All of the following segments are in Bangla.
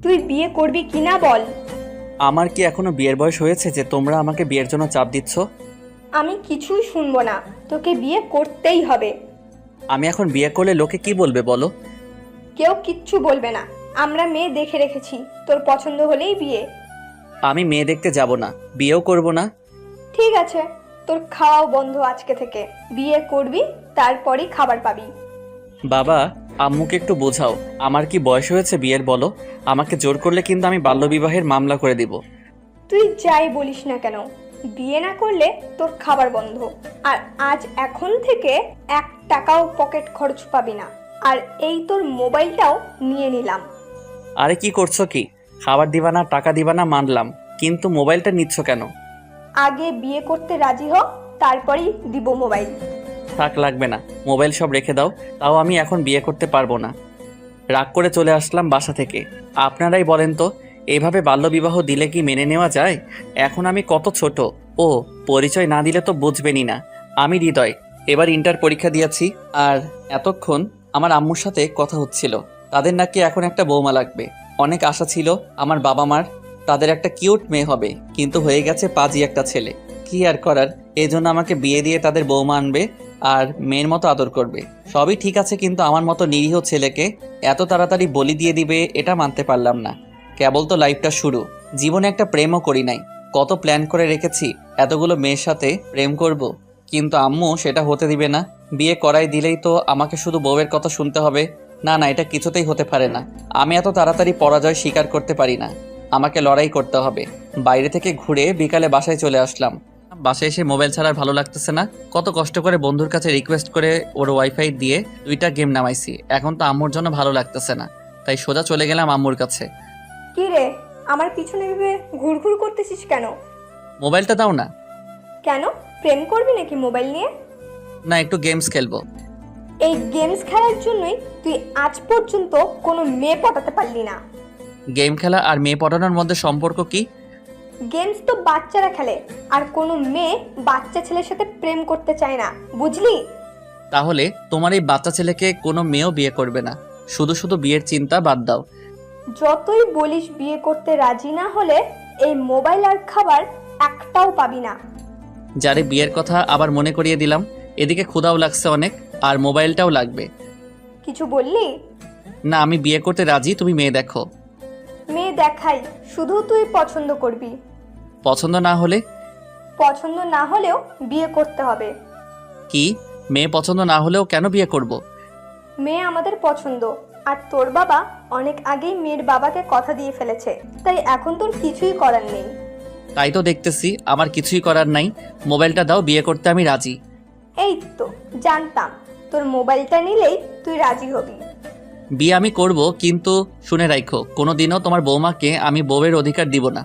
তুই বিয়ে করবি কিনা বল। আমার কি এখনো বিয়ের বয়স হয়েছে যে তোমরা আমাকে বিয়ের জন্য চাপ দিচ্ছ? আমি কিছুই শুনবো না, তোকে বিয়ে করতেই হবে। আমি এখন বিয়ে করলে লোকে কি বলবে বলো? কেউ কিচ্ছু বলবে না, আমরা মেয়ে দেখে রেখেছি, তোর পছন্দ হলেই বিয়ে। আমি মেয়ে দেখতে যাব না, বিয়েও করব না। ঠিক আছে, তোর খাওয়াও বন্ধ আজকে থেকে। বিয়ে করবি, তারপরই খাবার পাবি। বাবা, আম্মুকে একটু বোঝাও, আমার কি বয়স হয়েছে বিয়ের বলো? আমাকে জোর করলে কিন্তু আমি বাল্যবিবাহের মামলা করে দিব। তুই যাই বলিস না কেন, বিয়ে না করলে তোর খাবার বন্ধ। আর আজ এখন থেকে 1 টাকাও পকেট খরচ পাবি না। আর এই তোর মোবাইলটাও নিয়ে নিলাম। আরে কি করছো কি? খাবার দিবা না, টাকা দিবা না মানলাম, কিন্তু মোবাইলটা নিচ্ছ কেন? আগে বিয়ে করতে রাজি হ, তারপরেই দিব মোবাইল। থাক, লাগবে না, মোবাইল সব রেখে দাও। তাও আমি এখন বিয়ে করতে পারবো না। রাগ করে চলে আসলাম বাসা থেকে। আপনারাই বলেন তো, এইভাবে বাল্যবিবাহ দিলে কি মেনে নেওয়া যায়? এখন আমি কত ছোট। ও, পরিচয় না দিলে তো বুঝবেনই না। আমি হৃদয়, এবার ইন্টার পরীক্ষা দিয়েছি। আর এতক্ষণ আমার আম্মুর সাথে কথা হচ্ছিল, তাদের নাকি এখন একটা বৌমা লাগবে। অনেক আশা ছিল আমার বাবা মার, তাদের একটা কিউট মেয়ে হবে, কিন্তু হয়ে গেছে পাজি একটা ছেলে। কি আর করার, এজন্য আমাকে বিয়ে দিয়ে তাদের বৌমা আনবে আর মেয়ের মতো আদর করবে। সবই ঠিক আছে, কিন্তু আমার মতো নিরীহ ছেলেকে এত তাড়াতাড়ি বলি দিয়ে দিবে, এটা মানতে পারলাম না। কেবল তো লাইফটা শুরু, জীবনে একটা প্রেমও করি নাই। কত প্ল্যান করে রেখেছি এতগুলো মেয়ের সাথে প্রেম করব, কিন্তু আম্মু সেটা হতে দিবে না। বিয়ে করাই দিলেই তো আমাকে শুধু বউয়ের কথা শুনতে হবে। না না, এটা কিছুতেই হতে পারে না। আমি এত তাড়াতাড়ি পরাজয় স্বীকার করতে পারি না, আমাকে লড়াই করতে হবে। বাইরে থেকে ঘুরে বিকালে বাসায় চলে আসলাম। বাসায় এসে মোবাইল ছাড়া আর ভালো লাগতেছে না। কত কষ্ট করে বন্ধুর কাছে রিকোয়েস্ট করে ওর ওয়াইফাই দিয়ে 2টা গেম নামাইছি। এখন তো আম্মুর জন্য ভালো লাগতেছে না, তাই সোজা চলে গেলাম আম্মুর কাছে। কি রে, আমার পিছনে ভেবে ঘুরঘুর করতেছিস কেন? মোবাইলটা দাও না। কেন, প্রেম করবি নাকি মোবাইল নিয়ে? না, একটু গেমস খেলবো। এই গেমস খেলার জন্যই তুই আজ পর্যন্ত কোনো মেয়ে পটাতে পারলি না। গেম খেলা আর মেয়ে পটানোর মধ্যে সম্পর্ক কি? গেমস তো বাচ্চারা খেলে, আর কোনো মেয়ে বাচ্চা ছেলের সাথে প্রেম করতে চায় না, বুঝলি? তাহলে তোমার এই বাচ্চা ছেলেকে কোনো মেয়েও বিয়ে করবে না। শুধু শুধু বিয়ের চিন্তা বাদ দাও। যতই বলিস বিয়ে করতে রাজি না হলে এই মোবাইল আর খাবার একটাও পাবি না। যারে বিয়ের কথা আবার মনে করিয়ে দিলাম। এদিকে ক্ষুধাও লাগছে অনেক, আর মোবাইলটাও লাগবে। কিছু বললি? না, আমি বিয়ে করতে রাজি, তুমি মেয়ে দেখো। মেয়ে দেখাই, শুধু তুই পছন্দ করবি। পছন্দ না হলে? পছন্দ না হলেও বিয়ে করতে হবে। কি? মেয়ে পছন্দ না হলেও কেন বিয়ে করব? মেয়ে আমাদের পছন্দ, আর তোর বাবা অনেক আগেই মেয়ের বাবাকে কথা দিয়ে ফেলেছে, তাই এখন তোর কিছুই করার নেই। তাই তো দেখতেছি আমার কিছুই করার নাই। মোবাইলটা দাও, বিয়ে করতে আমি রাজি। এই তো জানতাম, তোর মোবাইলটা নিলেই তুই রাজি হবি। বিয়ে আমি করব, কিন্তু শুনে রাখো, কোনোদিনও তোমার বৌমাকে আমি বউয়ের অধিকার দিব না।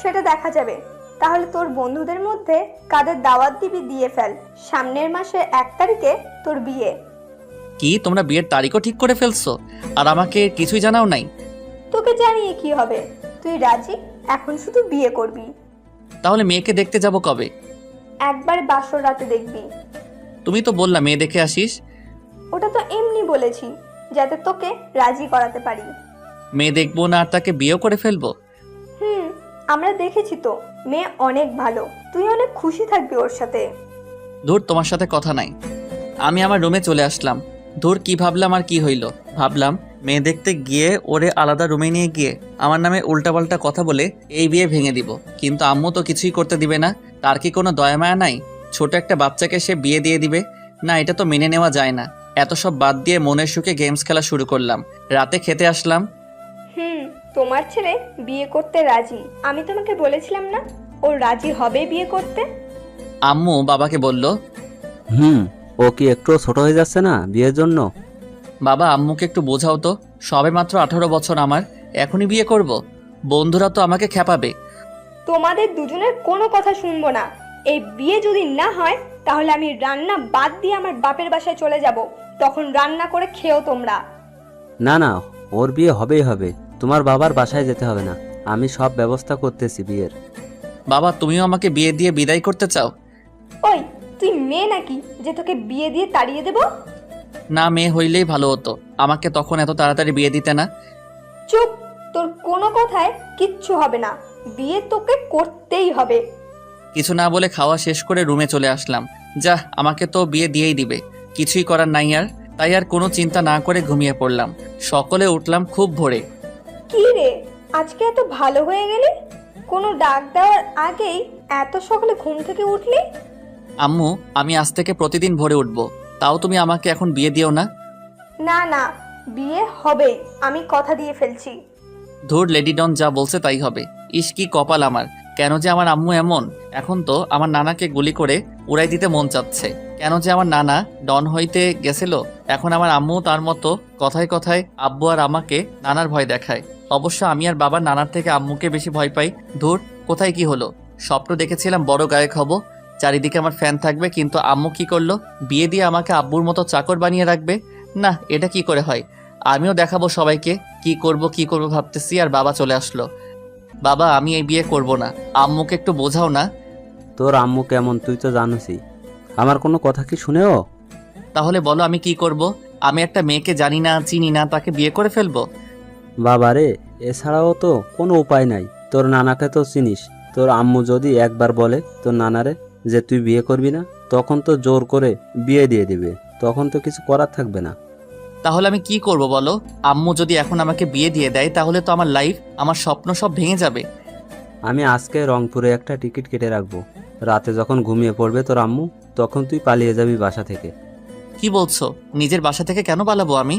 সেটা দেখা যাবে। তাহলে তোর বন্ধুদের মধ্যে কাদের দাওয়াত দিবি দিয়ে ফেল, সামনের মাসে 1 তারিখে তোর বিয়ে। কি, তোমরা বিয়ের তারিখও ঠিক করে ফেলছো আর আমাকে কিছুই জানাও নাই? তোকে জানিয়ে কি হবে, তুই রাজি, এখন শুধু বিয়ে করবি। তাহলে মেয়েকে দেখতে যাব কবে? একবার বাসর রাতে দেখবি। তুমি তো বললা মেয়ে দেখে আসিস। ওটা তো এমনি বলেছি, যাতে তোকে রাজি করাতে পারি। মেয়ে দেখবো না আর তাকে বিয়েও করে ফেলবো? হুম, আমরা দেখেছি তো, মেয়ে অনেক ভালো, তুই অনেক খুশি থাকবি ওর সাথে। ধুর, তোমার সাথে কথা নাই। আমি আমার রুমে চলে আসলাম। ধুর, কি ভাবলাম আর কি হইল। ভাবলাম মেয়ে দেখতে গিয়ে ওরে আলাদা রুমে নিয়ে গিয়ে আমার নামে উল্টাপাল্টা কথা বলে এই বিয়ে ভেঙে দিব, কিন্তু আম্মু তো কিছুই করতে দিবে না। তার কি কোনো দয়া মায়া নাই? ছোট একটা বাচ্চাকে সে বিয়ে দিয়ে দিবে? না, এটা তো মেনে নেওয়া যায় না। এত সব বাদ দিয়ে মনের সুখে গেমস খেলা শুরু করলাম। রাতে খেতে আসলাম। তোমার ছেলে বিয়ে করতে রাজি, আমি তোমাকে বলেছিলাম না ও রাজি হবে বিয়ে করতে? আম্মু বাবাকে বলল, ও কি একটু ছোট হয়ে যাচ্ছে না বিয়ের জন্য? বাবা, আম্মুকে একটু বোঝাও তো, সবে মাত্র 18 বছর আমার, এখনই বিয়ে করব? বন্ধুরা তো আমাকে খেপাবে। তোমাদের দুজনের কোনো কথা শুনবো না। এই বিয়ে যদি না হয় তাহলে আমি রান্না বাদ দিয়ে আমার বাপের বাসায় চলে যাব, তখন রান্না করে খেও তোমরা। না না, ওর বিয়ে হবেই হবে। তোমার বাবার বাসায় যেতে হবে না, আমি সব ব্যবস্থা করতেছি বিয়ের। বাবা, তুমিও আমাকে বিয়ে দিয়ে বিদায় করতে চাও? ওই, তুই মেয়ে নাকি যে তোকে বিয়ে দিয়ে তাড়িয়ে দেব? না, মেয়ে হইলেই ভালো হতো, আমাকে তখন এত তাড়াতাড়ি বিয়ে দিতে না। চুপ, তোর কোনো কথায় কিচ্ছু হবে না, বিয়ে তোকে করতেই হবে। কিছু না বলে খাওয়া শেষ করে রুমে চলে আসলাম। যা, আমাকে তো বিয়ে দিয়েই দিবে, কিছুই করার নাই আর। তাই আর কোনো চিন্তা না করে ঘুমিয়ে পড়লাম। সকলে উঠলাম খুব ভোরে। কি রে, আজকে এত ভালো হয়ে গেলি? কোনো ডাক দেওয়ার আগেই এত সকালে ঘুম থেকে উঠলি? আম্মু, আমি আজ থেকে প্রতিদিন ভোরে উঠব, তাও তুমি আমাকে এখন বিয়ে দিও না। না না, বিয়ে হবেই, আমি কথা দিয়ে ফেলছি। ধুর, লেডি ডন যা বলছে তাই হবে। ইস, কি কপাল আমার! কেন যে আমার আম্মু এমন! এখন তো আমার নানাকে গুলি করে উড়াই দিতে মন চাচ্ছে। কেন যে আমার নানা ডন হইতে গেছিল, এখন আমার আম্মু তার মতো কথায় কথায় আব্বু আর আমাকে নানার ভয় দেখায়। অবশ্য আমি আর বাবা নানার থেকে আম্মুকে বেশি ভয় পাই। ধুর, কোথায় কি হলো! স্বপ্ন দেখেছিলাম বড় গায়ক হব, চারিদিকে আমার ফ্যান থাকবে, কিন্তু আম্মু কি করলো? বিয়ে দিয়ে আমাকে আব্বুর মতো চাকর বানিয়ে রাখবে। না, এটা কি করে হয়! আমিও দেখাবো সবাইকে কি করব ভাবতেছি, আর বাবা চলে আসলো। বাবা, আমি এই বিয়ে করব না, আম্মুকে একটু বোঝাও না। তোর আম্মু কেমন তুই তো জানোসই, আমার কোনো কথা কি শুনেও? তাহলে বলো আমি কি করব? আমি একটা মেয়েকে জানি না চিনি না, তাকে বিয়ে করে ফেলবো? বাবারে, এছাড়াও তো কোনো উপায় নাই। তোর নানাকে তো চিনিস, তোর আম্মু যদি একবার বলে তোর নানারে যে তুই বিয়ে করবি না, তখন তো জোর করে বিয়ে দিয়ে দিবে, তখন তো কিছু করার থাকবে না। তাহলে আমি কি করব বলো? আম্মু যদি এখন আমাকে বিয়ে দিয়ে দেয়, তাহলে তো আমার লাইফ, আমার স্বপ্ন সব ভেঙে যাবে। আমি আজকে রংপুরে একটা টিকিট কেটে রাখবো, রাতে যখন ঘুমিয়ে পড়বে তোর আম্মু, তখন তুই পালিয়ে যাবি বাসা থেকে। কি বলছো? নিজের বাসা থেকে কেন পালাবো আমি?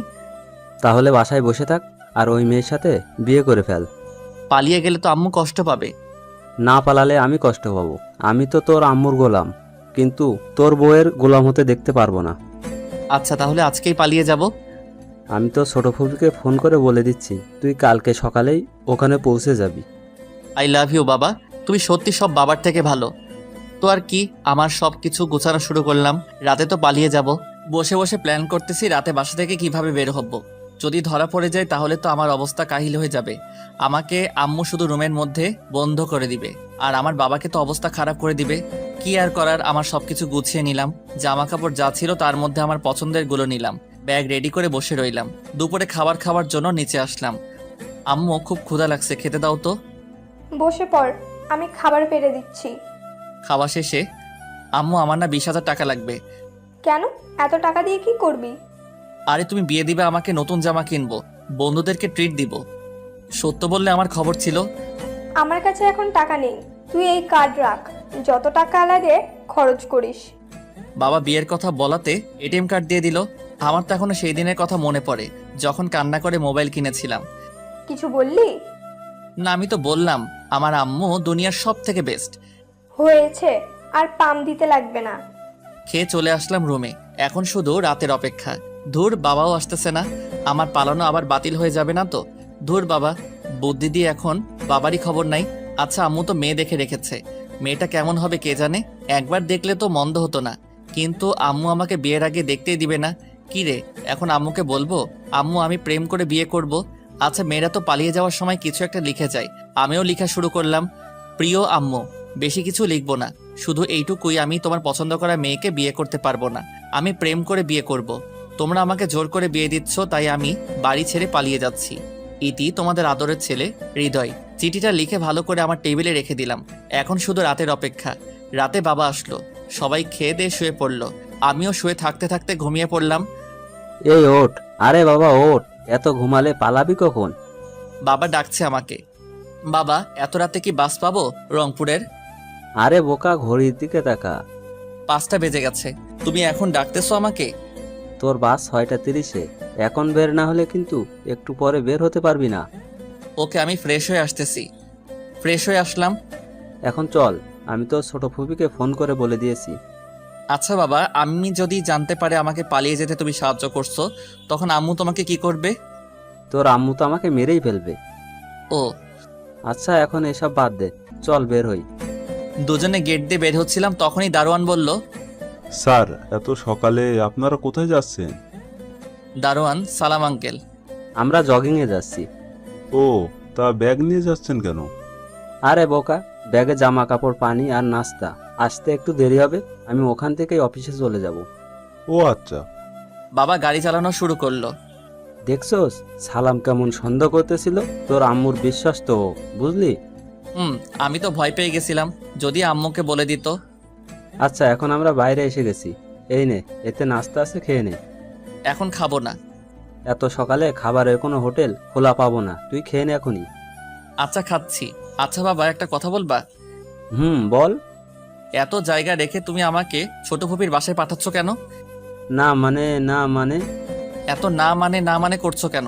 তাহলে বাসায় বসে থাক আর ওই মেয়ের সাথে বিয়ে করে ফেল। পালিয়ে গেলে তো আম্মু কষ্ট পাবে। না পালালে আমি কষ্ট পাবো। আমি তো তোর আম্মুর গোলাম, কিন্তু তোর বউয়ের গোলাম হতে দেখতে পারবো না। আচ্ছা, তাহলে আজকেই পালিয়ে যাব। আমি তো ছোট ফুপিকে ফোন করে বলে দিচ্ছি, তুই কালকে সকালেই ওখানে পৌঁছে যাবি। আই লাভ ইউ বাবা, তুমি সত্যি সব বাবার থেকে ভালো। তো আর কি, আমার সব কিছু গোছানো শুরু করলাম। রাতে তো পালিয়ে যাব। বসে বসে প্ল্যান করতেছি রাতে বাসা থেকে কিভাবে বের হব। যদি ধরা পড়ে যায় তাহলে তো আমার অবস্থা কাহিল হয়ে যাবে। আমাকে আম্মু শুধু রুমের মধ্যে বন্ধ করে দিবে, আর আমার বাবাকে তো অবস্থা খারাপ করে দিবে। কি আর করার, আমার সবকিছু গুছিয়ে নিলাম। জামা কাপড় যা ছিল তার মধ্যে আমার পছন্দের গুলো নিলাম, ব্যাগ রেডি করে বসে রইলাম। দুপুরে খাবার খাওয়ার জন্য নিচে আসলাম। আম্মু, খুব ক্ষুধা লাগছে, খেতে দাও তো। বসে পড়, আমি খাবার পেড়ে দিচ্ছি। খাওয়া শেষে, আম্মু আমার না 20,000 টাকা লাগবে। কেন, এত টাকা দিয়ে কি করবি? আরে তুমি বিয়ে দিবে, আমাকে নতুন জামা কিনবো, বন্ধুদেরকে ট্রিট দিব। সত্য বললে আমার খবর ছিল। আমার কাছে এখন টাকা নেই, তুই এই কার্ড রাখ, যত টাকা লাগে খরচ করিস। বাবা বিয়ের কথা বলাতে এটিএম কার্ড দিয়ে দিল। আমার তো এখনো সেই দিনের কথা মনে পড়ে, যখন কান্না করে মোবাইল কিনেছিলাম। কিছু বললি? না, আমি তো বললাম আমার আম্মু দুনিয়ার সব থেকে বেস্ট। হয়েছে, আর পাম দিতে লাগবে না। খেয়ে চলে আসলাম রুমে। এখন শুধু রাতের অপেক্ষা। ধুর, বাবাও আসতেছে না, আমার পালানো আবার বাতিল হয়ে যাবে না তো? ধুর বাবা, বুদ্ধি দিয়ে এখন বাবারই খবর নাই। আচ্ছা, আম্মু তো মেয়ে দেখে রেখেছে, মেয়েটা কেমন হবে কে জানে। একবার দেখলে তো মন্দ হতো না, কিন্তু আম্মু আমাকে বিয়ের আগে দেখতেই দিবে না। কি রে, এখন আম্মুকে বলবো আম্মু আমি প্রেম করে বিয়ে করব? আচ্ছা, মেয়েরা তো পালিয়ে যাওয়ার সময় কিছু একটা লিখে যায়, আমিও লেখা শুরু করলাম। প্রিয় আম্মু, বেশি কিছু লিখবো না, শুধু এইটুকুই, আমি তোমার পছন্দ করা মেয়েকে বিয়ে করতে পারবো না, আমি প্রেম করে বিয়ে করব। তোমরা আমাকে জোর করে বিয়ে দিচ্ছ, তাই আমি বাড়ি ছেড়ে পালিয়ে যাচ্ছি। ইতি, তোমাদের আদরের ছেলে হৃদয়। চিঠিটা লিখে ভালো করে আমার টেবিলে রেখে দিলাম। এখন শুধু রাতের অপেক্ষা। রাতে বাবা আসলো, সবাই খেয়ে দিয়ে শুয়ে পড়লো, আমিও শুয়ে থাকতে থাকতে ঘুমিয়ে পড়লাম। এই ওঠ, আরে বাবা ওঠ, এত ঘুমালে পালাবি কখন? বাবা ডাকছে আমাকে। বাবা, এত রাতে কি বাস পাবো রংপুরের? আরে বোকা, ঘড়ির দিকে তাকা। 5টা বেজে গেছে, তুমি এখন ডাকতেছো আমাকে? তোর বাস 6:30-এ, এখন বের না হলে কিন্তু একটু পরে বের হতে পারবি না। ওকে, আমি ফ্রেশ হয়ে আসতেছি। ফ্রেশ হয়ে আসলাম। এখন চল, আমি তো ছোট ফুপিকে ফোন করে বলে দিয়েছি। আচ্ছা বাবা, আমি যদি জানতে পারে আমাকে পালিয়ে যেতে তুমি সাহায্য করছো, তখন আম্মু তোমাকে কি করবে? তোর আম্মু তো আমাকে মেরেই ফেলবে। ও আচ্ছা, এখন এসব বাদ দে, চল বের হই। দুজনে গেট দিয়ে বের হচ্ছিলাম, তখনই দারোয়ান বলল। স্যার, এত সকালে আপনারা কোথায় যাচ্ছেন? দারোয়ান, সালাম আঙ্কেল। আমরা জগিংয়ে যাচ্ছি। ও, তা ব্যাগ নিয়ে যাচ্ছেন কেন? আরে বোকা, ব্যাগে জামা কাপড়, পানি আর নাস্তা, আসতে একটু দেরি হবে, আমি ওখান থেকেই অফিসে চলে যাব। ও আচ্ছা। বাবা গাড়ি চালানো শুরু করলো। দেখছোস সালাম কেমন সন্দেহ করতেছিল? তোর আম্মুর বিশ্বাস তো ও, বুঝলি? আমি তো ভয় পেয়ে গেছিলাম যদি আম্মুকে বলে দিত। আচ্ছা, এখন আমরা বাইরে এসে গেছি। এই নে, এতে নাস্তা আছে, খেয়ে নে। এখন খাবো না। এত সকালে খাবারের কোনো হোটেল খোলা পাবো না, তুই খেয়ে নে এখনই। আচ্ছা খাচ্ছি। আচ্ছা বাবা, একটা কথা বলবা? বল। এত জায়গা রেখে তুমি আমাকে ছোট ফুপির বাসায় পাঠাচ্ছ কেন? না মানে এত না মানে করছো কেন?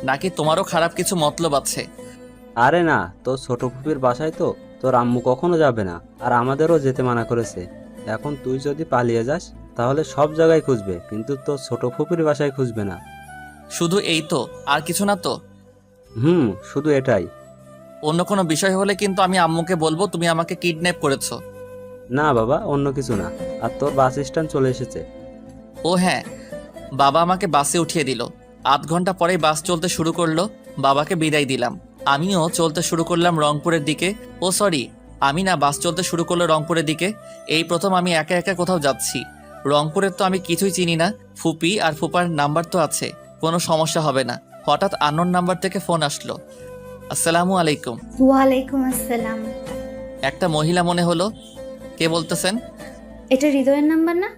নাকি তোমারও খারাপ কিছু মতলব আছে? আরে না, তোর ছোট ফুপির বাসায় তো তোর আম্মু কখনো যাবে না, আর আমাদেরও যেতে মানা করেছে। এখন তুই যদি পালিয়ে যাস তাহলে সব জায়গায় খুঁজবে, কিন্তু তোর ছোট ফুপির বাসায় খুঁজবে না। শুধু এই তো, আর কিছু না তো? শুধু এটাই। অন্য কোনো বিষয় হলে কিন্তু আমি আম্মুকে বলবো তুমি আমাকে কিডন্যাপ করেছো। না বাবা, অন্য কিছু না। আর তোর বাস স্ট্যান্ড চলে এসেছে। ও হ্যাঁ, বাবা আমাকে বাসে উঠিয়ে দিল। আধ ঘন্টা পরেই বাস চলতে শুরু করলো। বাবাকে বিদায় দিলাম। আমিও চলতে শুরু করলাম রংপুরের দিকে। ও সরি, আমি না, বাস চলতে শুরু করলো রংপুরের দিকে। এই প্রথম আমি একা একা কোথাও যাচ্ছি। রংপুরের তো আমি কিছুই চিনি না। ফুপি আর ফুপার নাম্বার তো আছে, কোনো সমস্যা হবে না। হঠাৎ আননোন নাম্বার থেকে ফোন আসলো। আসসালামু আলাইকুম। ওয়ালাইকুম আসসালাম। একটা মহিলা মনে হলো। কে বলতেছেন? এটা হৃদয়ের নাম্বার না?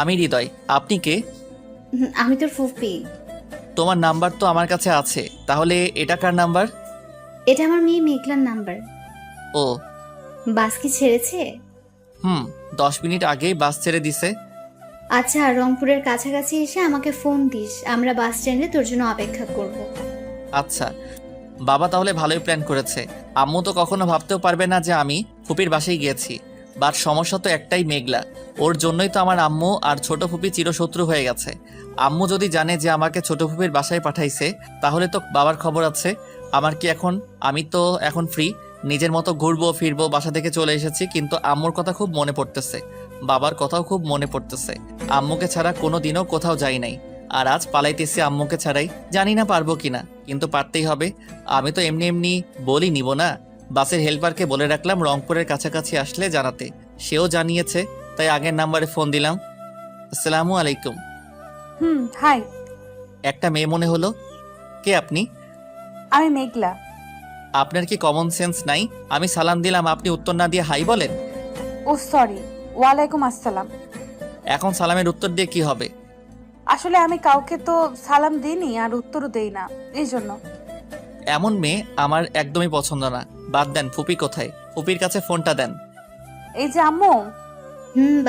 আমি হৃদয়। আপনি কে? আমি তোর ফুফি। তোমার নাম্বার তো আমার কাছে আছে, তাহলে এটা কার নাম্বার? এটা আমার মেয়ে মেঘলার নাম্বার। ও। বাস কি ছেড়েছে? 10 মিনিট আগেই বাস ছেড়ে দিছে। আচ্ছা, রংপুরের কাছাকাছি এসে আমাকে ফোন দিস, আমরা বাস স্ট্যান্ডে তোর জন্য অপেক্ষা করব। আচ্ছা বাবা, তাহলে ভালোই প্ল্যান করেছে। আম্মু তো কখনো ভাবতেও পারবে না যে আমি ফুপির বাসায় গিয়েছি। বাট সমস্যা তো একটাই, মেঘলা। ওর জন্যই তো আমার আম্মু আর ছোট ফুপি চিরশত্রু হয়ে গেছে। আম্মু যদি জানে যে আমাকে ছোট ফুপির বাসায় পাঠাইছে, তাহলে তো বাবার খবর আছে। আমার কি এখন? আমি তো এখন ফ্রি, নিজের মতো ঘুরবো ফিরবো। বাসা থেকে চলে এসেছি, কিন্তু আম্মুর কথা খুব মনে পড়তেছে, বাবার কথাও খুব মনে পড়তেছে। আম্মুকে ছাড়া কোনো দিনও কোথাও যাই নাই, আর আজ পালাইতেছি আম্মুকে ছাড়াই। জানি না পারবো কিনা, কিন্তু পারতেই হবে। আমি তো এমনি এমনি বলি নিব না। বাসের হেল্পারকে বলে রাখলাম রংপুরের কাছাকাছি আসলে জানাতে। সেও জানিয়েছে, তাই আগের নাম্বারে ফোন দিলাম। আসসালামু আলাইকুম। হাই। একটা মেয়ে মনে হলো। কে আপনি? আমি মেঘলা। আপনার কি কমন সেন্স নাই? আমি সালাম দিলাম, আপনি উত্তর না দিয়ে হাই বলেন। ও সরি, ওয়ালাইকুম আসসালাম। এখন সালামের উত্তর দিয়ে কি হবে? আসলে আমি কাউকে তো সালাম দিইনি আর উত্তরও দেই না, এই জন্য। এমন মেয়ে আমার একদমই পছন্দ না। বাদ দেন, ফুপি কোথায়? ফুপির কাছে ফোনটা দেন। এই যে আম্মু।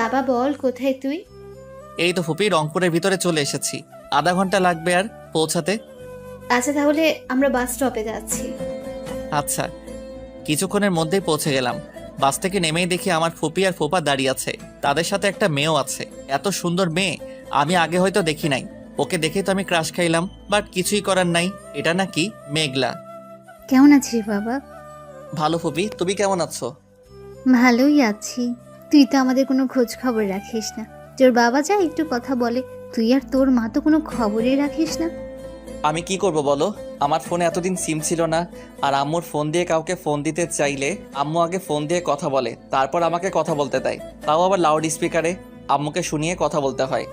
বাবা বল, কোথায় তুই? এই তো ফুপি, রংপুরের ভিতরে চলে এসেছি। আধা ঘন্টা লাগবে আর পৌঁছাতে। আচ্ছা, তাহলে আমরা বাস স্টপে যাচ্ছি। আচ্ছা। কিছুক্ষণের মধ্যেই পৌঁছে গেলাম। বাস থেকে নেমেই দেখি আমার ফুপি আর ফুপা দাঁড়িয়ে আছে। তাদের সাথে একটা মেয়েও আছে। এত সুন্দর মেয়ে আমি আগে হয়তো দেখি নাই। ওকে দেখেই তো আমি ক্রাশ খাইলাম, বাট কিছুই করার নাই। এটা নাকি মেঘলা। কেমন আছিস বাবা? ভালো ফুপি, তুমি কেমন আছো? ভালোই আছি। তুই তো আমাদের কোনো খোঁজ খবর রাখিস না। তোর বাবা যা একটু কথা বলে, তুই আর তোর মা তো কোনো খবরই রাখিস না। আমি কি করব বলো? আমার ফোনে এতদিন সিম ছিল না, আর আম্মুর ফোন দিয়ে কাউকে ফোন দিতে চাইলে আম্মু আগে ফোন দিয়ে কথা বলে, তারপর আমাকে কথা বলতে দেয়। তাও আবার লাউড স্পিকারে আম্মুকে শুনিয়ে কথা বলতে হয়।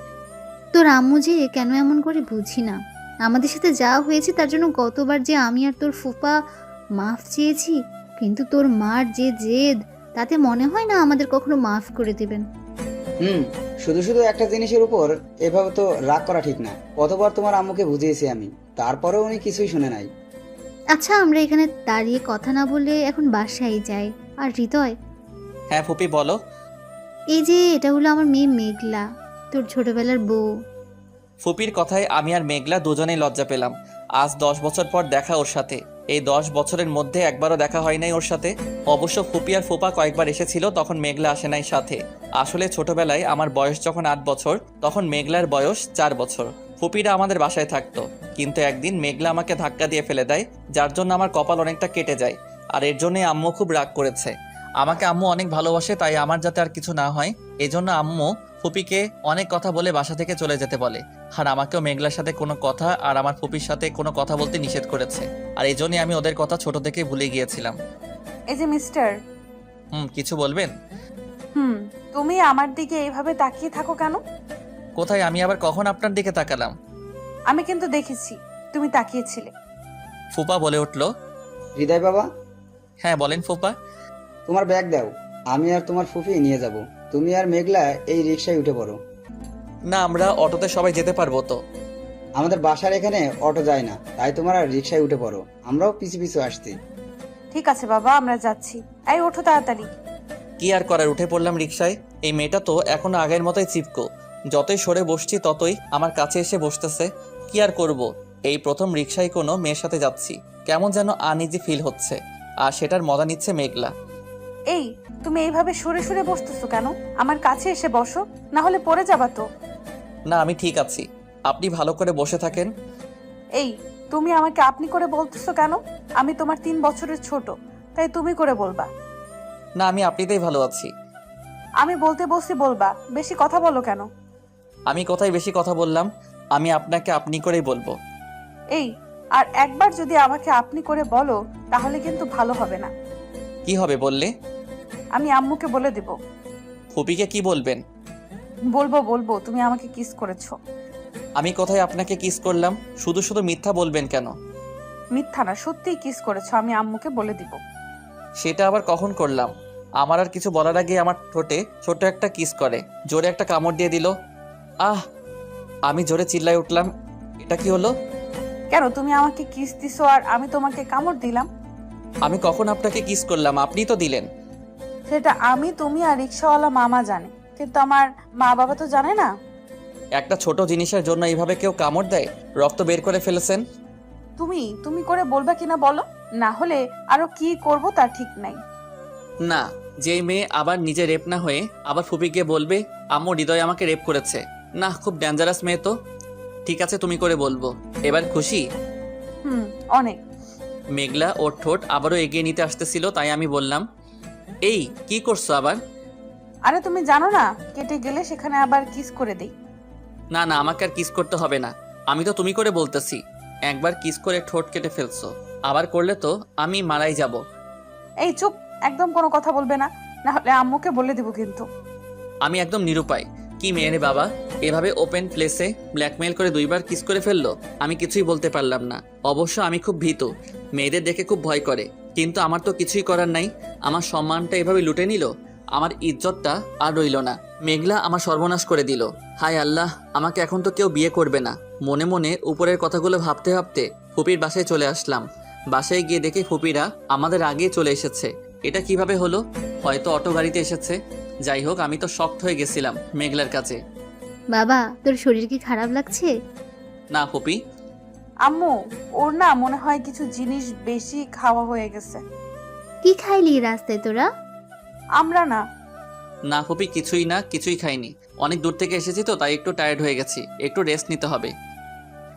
তোর আম্মু যে কেন এমন করে বুঝি না। আমাদের সাথে যা হয়েছে তার জন্য গতবার যে আমি আর তোর ফুপা মাফ চেয়েছি, কিন্তু তোর মার যে জেদ, তাতে মনে হয় না আমাদের কখনো মাফ করে দেবেন। শুধু শুধু একটা জিনিসের উপর এভাবে তো রাগ করা ঠিক না। কতবার তোমার আম্মুকে বুঝিয়েছি আমি, তারপরেও উনি কিছুই শুনে নাই। আচ্ছা, আমরা এখানে দাঁড়িয়ে কথা না বলে এখন বাসায় যাই। আর হৃদয়, হ্যাঁ ফুপি বলো। এই যে এটা হলো আমার মেয়ে মেঘলা, তোর ছোটবেলার বউ। ফুপির কথায় আমি আর মেঘলা দুজনেই লজ্জা পেলাম। আজ 10 বছর পর দেখা ওর সাথে। এই 10 বছরের মধ্যে একবারও দেখা হয় নাই ওর সাথে। অবশ্য ফুপি আর ফুপা কয়েকবার এসেছিল, তখন মেঘলা আসে নাই সাথে। আসলে ছোটবেলায় আমার বয়স যখন 8 বছর, তখন মেঘলার বয়স 4 বছর। ফুপিরা আমাদের বাসায় থাকতো, কিন্তু একদিন মেঘলা আমাকে ধাক্কা দিয়ে ফেলে দেয়, যার জন্য আমার কপাল অনেকটা কেটে যায়। আর এর জন্যই আম্মু খুব রাগ করেছে। আমাকে আম্মু অনেক ভালোবাসে, তাই আমার যাতে আর কিছু না হয় এজন্য আম্মু ফুপিকে অনেক কথা বলে বাসা থেকে চলে যেতে বলে। আর আমাকেও মেঘলার সাথে কোনো কথা আর আমার ফুপির সাথে কোনো কথা বলতে নিষেধ করেছে। আর এই জন্যই আমি ওদের কথা ছোট থেকে ভুলে গিয়েছিলাম। এই যে মিস্টার। কিছু বলবেন? তুমি আমার দিকে এইভাবে তাকিয়ে থাকো কেন? কোথায়? আমি আবার কখন আপনার দিকে তাকালাম? আমি কিন্তু দেখেছি তুমি তাকিয়েছিলে। ফুপা বলে উঠল। হৃদয় বাবা, হ্যাঁ বলেন ফুপা। তোমার ব্যাগ দাও, আমি আর তোমার ফুফি নিয়ে যাব। তুমি আর মেঘলা এই রিক্সায় উঠে পড়ো। না, আমরা অটোতে সবাই যেতে পারবো তো? আমাদের বাসার এখানে অটো যায় না, তাই তোমার আর রিক্সায় উঠে পড়ো, আমরাও পিছু পিছু আসছি। ঠিক আছে বাবা, আমরা যাচ্ছি। এই ওঠো তাড়াতাড়ি। কি আর করার, উঠে পড়লাম রিকশায়। এই মেয়েটা তো এখনো আগের মতোই চিপকো। যতই সরে বসছি ততই আমার কাছে এসে বসতেছে। কি আর করব, এই প্রথম রিকশায় কোনো মেয়ের সাথে যাচ্ছি। কেমন যেন আনইজি ফিল হচ্ছে, আর সেটার মজা নিচ্ছে মেঘলা। এই তুমি এইভাবে সরে সরে বসতেছো কেন? আমার কাছে এসে বসো, না হলে পড়ে যাবা তো। না, আমি ঠিক আছি, আপনি ভালো করে বসে থাকেন। এই তুমি আমাকে আপনি করে বলতেছো কেন? আমি তোমার 3 বছরের ছোট, তাই তুমি করে বলবা। না, আমি আপনিতেই ভালো আছি। আমি বলতে বসছি বলবা, বেশি কথা বলো কেন? আমি কোথায় বেশি কথা বললাম? আমি আপনাকে আপনি করেই বলবো। এই আর একবার যদি আমাকে আপনি করে বলো তাহলে কিন্তু ভালো হবে না। কি হবে বললে? আমি আম্মুকে বলে দেব। ফুপিকে কি বলবেন? বলবো তুমি আমাকে কিস করেছো। আমি কোথায় আপনাকে কিস করলাম? শুধু শুধু মিথ্যা বলবেন কেন? মিথ্যা না, সত্যিই কিস করেছো, আমি আম্মুকে বলে দিব। সেটা আবার কখন করলাম? আমার আর কিছু বলার আগে আমার ঠোঁটে ছোট একটা কিস করে জোরে একটা কামড় দিয়ে দিল। আহ! আমি জোরে চিল্লাই উঠলাম। এটা কি হলো? কেন তুমি আমাকে কিস দিছো আর আমি তোমাকে কামড় দিলাম? আমি কখন আপনাকে কিস করলাম? আপনিই তো দিলেন। সেটা আমি, তুমি আর রিক্সাওয়ালা মামা জানে, কিন্তু আমার মা বাবা তো জানে না। একটা ছোট জিনিসের জন্য এইভাবে কেউ কামড় দেয়? রক্ত বের করে ফেলেছেন। তুমি করে বলবা কিনা বলো, না হলে আরো কি করব তার ঠিক নাই। না, যেই মেয়ে আবার নিজে রেপ না হয়ে আবার ফুপিকে বলবে আম্মু হৃদয় আমাকে রেপ করেছে, না, খুব ডেঞ্জারাস মেয়ে তো। ঠিক আছে, তুমি করে বলবো। এবার খুশি? অনেক। মেঘলা ওর ঠোঁট আবারও এগিয়ে নিতে আসতেছিল, তাই আমি বললাম, এই কি করছো আবার? আরে তুমি জানো না, কেটে গেলে সেখানে আবার কিস করে দেই। না না, আমাকে আর কিস করতে হবে না। আমি তো তুমি করে বলতেছি। একবার কিস করে ঠোঁট কেটে ফেলছো, আবার করলে তো আমি মারাই যাব। এই চুপ, একদম কোনো কথা বলবে না, না হলে আম্মুকে বলে দিব কিন্তু। আমি একদম নিরুপায়। কি মেয়ে রে বাবা, এভাবে ওপেন প্লেসে ব্ল্যাকমেইল করে 2বার কিস করে ফেললো। আমি কিছুই বলতে পারলাম না। অবশ্য আমি খুব ভীতু, মেয়েদের দেখে খুব ভয় করে, কিন্তু আমার তো কিছুই করার নাই। আমার সম্মানটা এভাবে লুটে নিল, আমার ইজ্জতটা আর রইল না। মেঘলা আমার সর্বনাশ করে দিল। হায় আল্লাহ, আমাকে এখন তো কেউ বিয়ে করবে না। মনে মনে উপরের কথাগুলো ভাবতে ভাবতে ফুপির বাসায় চলে আসলাম। বাসায় গিয়ে দেখি ফুপিরা আমাদের আগেই চলে এসেছে। এটা কিভাবে হলো? হয়তো অটো গাড়িতে এসেছে। যাই হোক, আমি তো শক্ট হয়ে গেছিলাম মেঘলার কাছে। বাবা, তোর শরীর কি খারাপ লাগছে? না ফুপি। আম্মু, ওর না মনে হয় কিছু জিনিস বেশি খাওয়া হয়ে গেছে। কি খাইলি রাস্তায় তোরা? আমরা না। না ফুপি, কিছুই না, কিছুই খাইনি। অনেক দূর থেকে এসেছি তো, তাই একটু টায়ার্ড হয়ে গেছি, একটু রেস্ট নিতে হবে।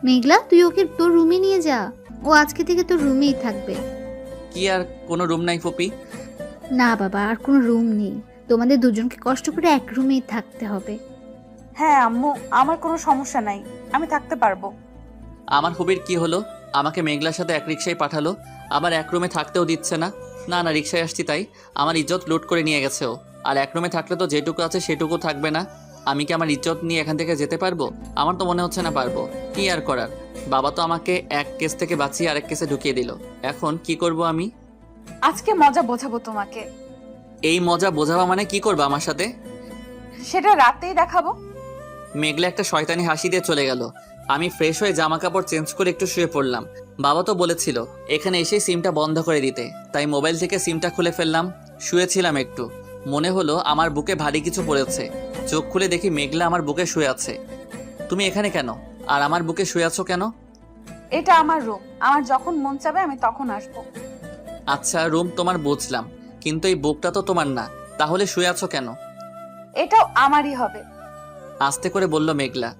মেঘলা, তুই ওকে তোর রুমে নিয়ে যা, ও আজকে থেকে তোর রুমেই থাকবে। কি আর কোনো রুম নাই ফুপি? না বাবা, আর কোনো রুম নেই, তোমাদের দুজনকে কষ্ট করে এক রুমেই থাকতে হবে। হ্যাঁ আম্মু, আমার কোনো সমস্যা নাই, আমি থাকতে পারবো। আমার ফুপির কি হলো? আমাকে মেঘলার সাথে এক রিক্সায় পাঠালো, আবার এক রুমে থাকতেও দিচ্ছে না। না না, রিক্সায় আসছি তাই আমার ইজ্জত লুট করে নিয়ে গেছে ও। আর এক রুমে থাকলে তো যেটুকু আছে সেটুকু থাকবে না। আমি কি আমার ইজ্জত নিয়ে এখান থেকে যেতে পারবো? আমার তো মনে হচ্ছে না পারবো। কি আর করার, বাবা তো আমাকে এক কেস থেকে বাঁচিয়ে আরেক কেসে ঢুকিয়ে দিল। এখন কি করব আমি? আজকে মজা বোঝাবো তোমাকে। এই মজা বোঝাবা মানে কি করবা আমার সাথে? সেটা রাতেই দেখাবো। মেঘলা একটা শয়তানি হাসি দিয়ে চলে গেল। আমি ফ্রেশ হয়ে জামা কাপড় চেঞ্জ করে একটু শুয়ে পড়লাম। বাবা তো বলেছিল এখানে এসে সিমটা বন্ধ করে দিতে, তাই মোবাইল থেকে সিমটা খুলে ফেললাম। শুয়েছিলাম একটু, মনে হলো আমার বুকে ভারী কিছু পড়েছে। চোখ খুলে দেখি মেঘলা আমার বুকে শুয়ে আছে। তুমি এখানে কেন? আর আমার বুকে শুয়ে আছো কেন? এটা আমার রুম, আমার যখন মন চাবে আমি তখন আসবো। আচ্ছা, রুম তোমার বুঝলাম, কিন্তু এই বুকটা তো তোমার না, তাহলে শুয়ে আছো কেন? এটাও আমারই হবে। আস্তে করে বলল মেঘলা।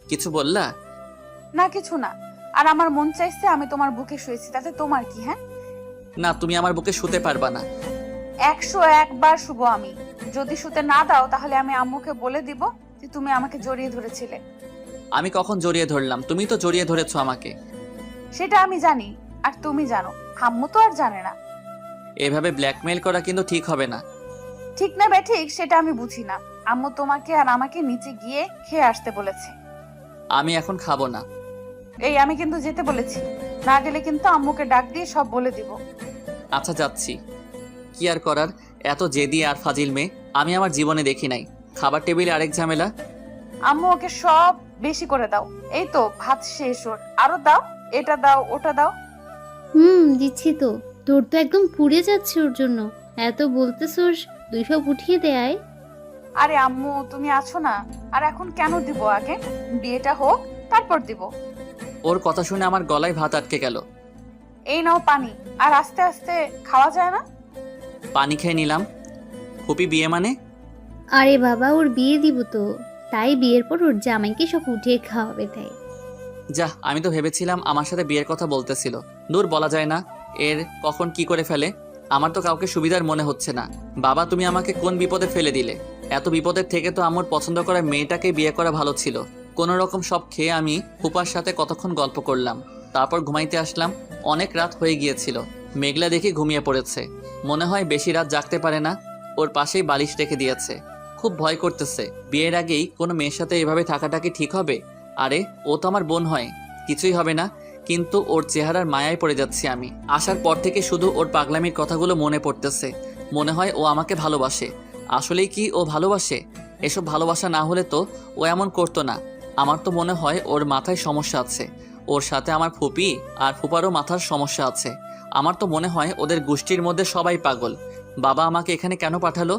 কিছু বললা? না কিছু না, আর আমার মন চাইছে আমি তোমার বুকে শুয়েছি, তাতে তোমার কি? হ্যাঁ, না, তুমি আমার বুকে শুতে পারবা না। 101 বার শুভ আমি। যদি শুতে না দাও তাহলে আমি আম্মুকে বলে দিব যে তুমি আমাকে জড়িয়ে ধরেছিলে। আমি কখন জড়িয়ে ধরলাম? তুমি তো জড়িয়ে ধরেছো আমাকে। সেটা আমি জানি, আর তুমি জানো, আম্মু তো আর জানে না। এভাবে ব্ল্যাকমেইল করা কিন্তু ঠিক হবে না। ঠিক না ঠিক সেটা আমি বুঝি না, আম্মু তোমাকে আর আমাকে নিচে গিয়ে খেয়ে আসতে বলেছে। আমি এখন খাবো না। এই আমি কিন্তু যেতে বলেছি, না গেলে কিন্তু আম্মুকে ডাক দিয়ে সব বলে দিব। আচ্ছা যাচ্ছি। কি আর করার, এত জেদি আর ফাজিল মেয়ে আমি আমার জীবনে দেখি নাই। খাবার টেবিলে আরেক ঝামেলা। আম্মু ওকে সব বেশি করে দাও। এই তো ভাত শেষ ওর, আরো দাও, এটা দাও ওটা দাও। দিচ্ছি তো। তোর তো একদম পুড়ে যাচ্ছে ওর জন্য। এত বলতেছোস, 2 সব উঠিয়ে দেয়। আরে আম্মু তুমি আছো না, আর এখন কেন দিব? আগে বিয়েটা হোক তারপর দিব। ওর কথা শুনে আমার গলায় ভাত আটকে গেল। এই নাও পানি, আর আস্তে আস্তে খাওয়া যায় না? পানি খেয়ে নিলাম। ফুপি বিয়ে মানে? আরে বাবা, ওর বিয়ে দিব তো, তাই বিয়ের পর ওর জামাইকে সব উঠিয়ে খাওয়াবে তাই। যা, আমি তো ভেবেছিলাম আমার সাথে বিয়ের কথা বলতেছিল। দূর, বলা যায় না এর কখন কি করে ফেলে। আমার তো কাউকে সুবিধার মনে হচ্ছে না। বাবা, তুমি আমাকে কোন বিপদে ফেলে দিলে? এত বিপদের থেকে তো আমার পছন্দ করা মেয়েটাকে বিয়ে করা ভালো ছিল। কোনো রকম সব খেয়ে আমি ফুপার সাথে কতক্ষণ গল্প করলাম, তারপর ঘুমাইতে আসলাম। অনেক রাত হয়ে গিয়েছিল। মেঘলা দেখে ঘুমিয়ে পড়েছে। মনে হয় বেশি রাত জাগতে পারে না। ওর পাশেই বালিশ রেখে দিয়েছে। খুব ভয় করতেছে। বিয়ের আগেই কোনো মেয়ের সাথে এভাবে থাকাটা কি ঠিক হবে? আরে ও তো আমার বোন হয়, কিছুই হবে না। কিন্তু ওর চেহারার মায়ায় পড়ে যাচ্ছি আমি। আসার পর থেকে শুধু ওর পাগলামির কথাগুলো মনে পড়তেছে। মনে হয় ও আমাকে ভালোবাসে। আসলেই কি ও ভালোবাসে? এসব ভালোবাসা না হলে তো ও এমন করতো না। আমার তো মনে হয় ওর মাথায় সমস্যা আছে। ওর সাথে আমার ফুপি আর ফুপারও মাথার সমস্যা আছে। আমার তো মনে হয় ওদের গোষ্ঠীর মধ্যে সবাই পাগল। বাবা আমাকে এখানে কেন পাঠালো?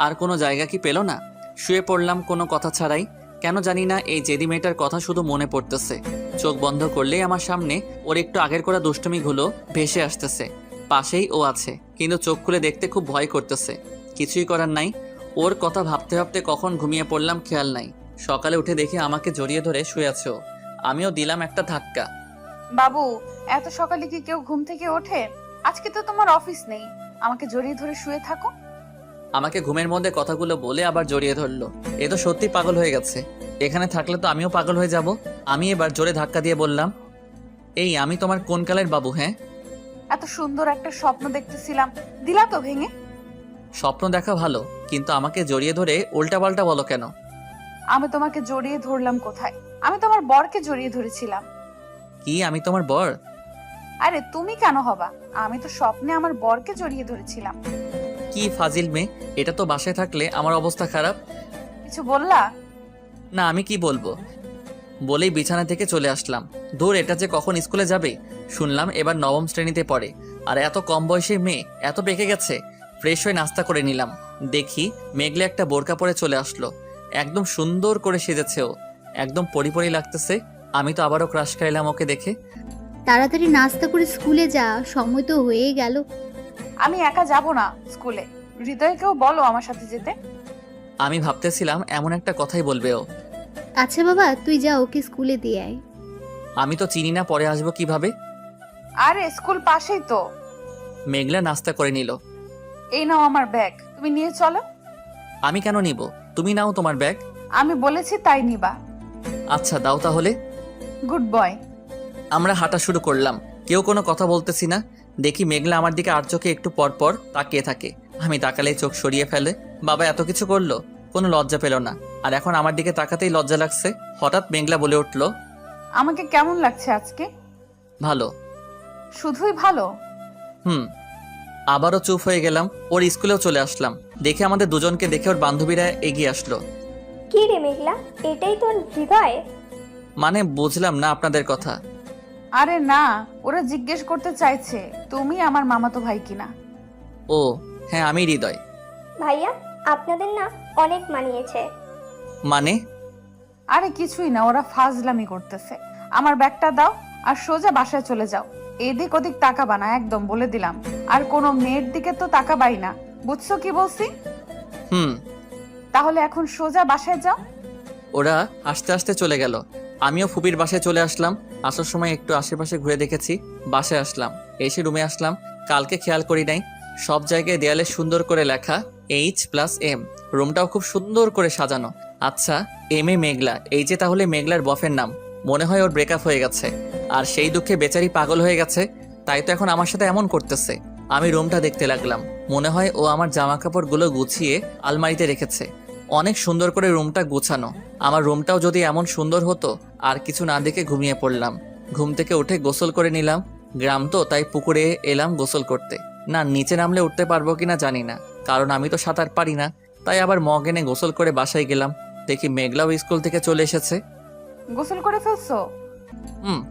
আর কোনো জায়গা কি পেল না? শুয়ে পড়লাম কোনো কথা ছাড়াই। কেন জানি না এই জেদি মেয়েটার কথা শুধু মনে পড়তেছে। চোখ বন্ধ করলেই আমার সামনে ওর একটু আগের করা দুষ্টমিগুলো ভেসে আসতেছে। পাশেই ও আছে, কিন্তু চোখ খুলে দেখতে খুব ভয় করতেছে। কিছুই করার নাই। ওর কথা ভাবতে ভাবতে কখন ঘুমিয়ে পড়লাম খেয়াল নাই। সকালে উঠে দেখি আমাকে জড়িয়ে ধরে শুয়ে আছে ও। আমিও দিলাম একটা ধাক্কা। বাবু, এত সকালে কি কেউ ঘুম থেকে ওঠে? আজকে তো তোমার অফিস নেই, আমাকে জড়িয়ে ধরে শুয়ে থাকো। আমাকে ঘুমের মধ্যে কথাগুলো বলে আবার জড়িয়ে ধরলো। এ তো সত্যি পাগল হয়ে গেছে। এখানে থাকলে তো আমিও পাগল হয়ে যাব। আমি এবার জোরে ধাক্কা দিয়ে বললাম, এই আমি তোমার কোন কালের বাবু? হ্যাঁ, এত সুন্দর একটা স্বপ্ন দেখতেছিলাম, দিলা তো ভেঙে। স্বপ্ন দেখা ভালো, কিন্তু আমাকে জড়িয়ে ধরে উল্টাপাল্টা বলো কেন? আমি তোমাকে জড়িয়ে ধরলাম কোথায়? আমি তোমার বরকে জড়িয়ে ধরেছিলাম। কি আমি তোমার বর? আরে তুমি কেন হবা? আমি তো স্বপ্নে আমার বরকে জড়িয়ে ধরেছিলাম। কি ফাজিল মেয়ে, এটা তো বাসায় থাকলে আমার অবস্থা খারাপ। কিছু বললা? না, আমি কি বলবো? বলেই বিছানা থেকে চলে আসলাম। দূর, এটা যে কখন স্কুলে যাবে। শুনলাম এবার নবম শ্রেণীতে পড়ে। আর এত কম বয়সী মেয়ে এত পেকে গেছে। ফ্রেশ হয়ে নাস্তা করে নিলাম। দেখি মেঘলে একটা বোরকা পরে চলে আসলো। একদম সুন্দর করে সেজেছে ও। একদম পরি লাগতেছে। আমি তো আবারও ক্রাশ খাইলাম ওকে দেখে। তাড়াতাড়ি নাস্তা করে স্কুলে যা, সময় তো হয়ে গেল। আমি একা যাব না স্কুলে, হৃদয়কেও বলো আমার সাথে যেতে। আমি ভাবতেছিলাম এমন একটা কথাই বলবে ও। আচ্ছা বাবা, তুই যা, ওকে স্কুলে দিয়ে আয়। আমি তো চিনি না, পরে আসবো কিভাবে? আরে স্কুল পাশেই তো। মেঘলা নাস্তা করে নিল। এই নাও আমার ব্যাগ, তুমি নিয়ে চলো। আমি কেন নিব? তুমি নাও তোমার ব্যাগ। আমি বলেছি তাই নিবা। আচ্ছা দাও তাহলে। Good boy. আমরা হাঁটা শুরু করলাম। কেউ কোনো কথা বলতেছি না। দেখি মেঘলা আমার দিকে আর চোখে একটু পর পর তাকিয়ে থাকে। আমি তাকালেই চোখ সরিয়ে ফেলে। বাবা এত কিছু করলো, কোনো লজ্জা পেল না। আর এখন আমার দিকে তাকাতেই লজ্জা লাগছে। হঠাৎ মেঘলা বলে উঠলো, আমাকে কেমন লাগছে আজকে? ভালো। শুধুই ভালো? আবারও চুপ হয়ে গেলাম। ওর স্কুলেও চলে আসলাম। দেখে আমাদের দুজনকে দেখে ওর বান্ধবীরা এগিয়ে আসলো। কি রে মেঘলা, এটাই তোর হৃদয়? মানে বুঝলাম না আপনাদের কথা। আরে না, ওরা জিজ্ঞেস করতে চাইছে তুমি আমার মামাতো ভাই কিনা। ও হ্যাঁ, আমি হৃদয়। ভাইয়া, আপনাদের না অনেক মানিয়েছে। মানে? আরে কিছুই না, ওরা ফাজলামি করতেছে। আমার ব্যাগটা দাও আর সোজা বাসায় চলে যাও। এদিক ওদিক তাকাবা না, একদম বলে দিলাম। আর কোনো মেয়ের দিকে তো তাকাবাই না, বুঝছো কি বলছি? তাহলে এখন সোজা বাসায় যাও। ওরা আস্তে আস্তে চলে গেল। আমিও ফুপির বাসায় চলে আসলাম। আসার সময় একটু আশেপাশে ঘুরে দেখেছি। বাসায় আসলাম, এসে রুমে আসলাম। কালকে খেয়াল করি নাই, সব জায়গায় দেয়ালে সুন্দর করে লেখা H+M। রুমটাও খুব সুন্দর করে সাজানো। আচ্ছা, এম এ মেঘলা, এই যে তাহলে মেঘলার বফের নাম। মনে হয় ওর ব্রেকআপ হয়ে গেছে, আর সেই দুঃখে বেচারি পাগল হয়ে গেছে। তাই তো এখন আমার সাথে এমন করতেছে। আমি রুমটা দেখতে লাগলাম। মনে হয় ও আমার জামা কাপড়গুলো গুছিয়ে আলমারিতে রেখেছে। অনেক সুন্দর করে রুমটা গোছানো। আমার রুমটাও যদি এমন সুন্দর হতো। আর কিছু না দেখে ঘুমিয়ে পড়লাম। ঘুম থেকে উঠে গোসল করে নিলাম। গ্রাম তো, তাই পুকুরে এলাম গোসল করতে। না, নিচে নামলে উঠতে পারবো কিনা জানি না, কারণ আমি তো সাঁতার পারি না। তাই আবার মগ এনে গোসল করে বাসায় গেলাম। দেখি মেঘলাও স্কুল থেকে চলে এসেছে। গোসল করে ফেলছো? হুম।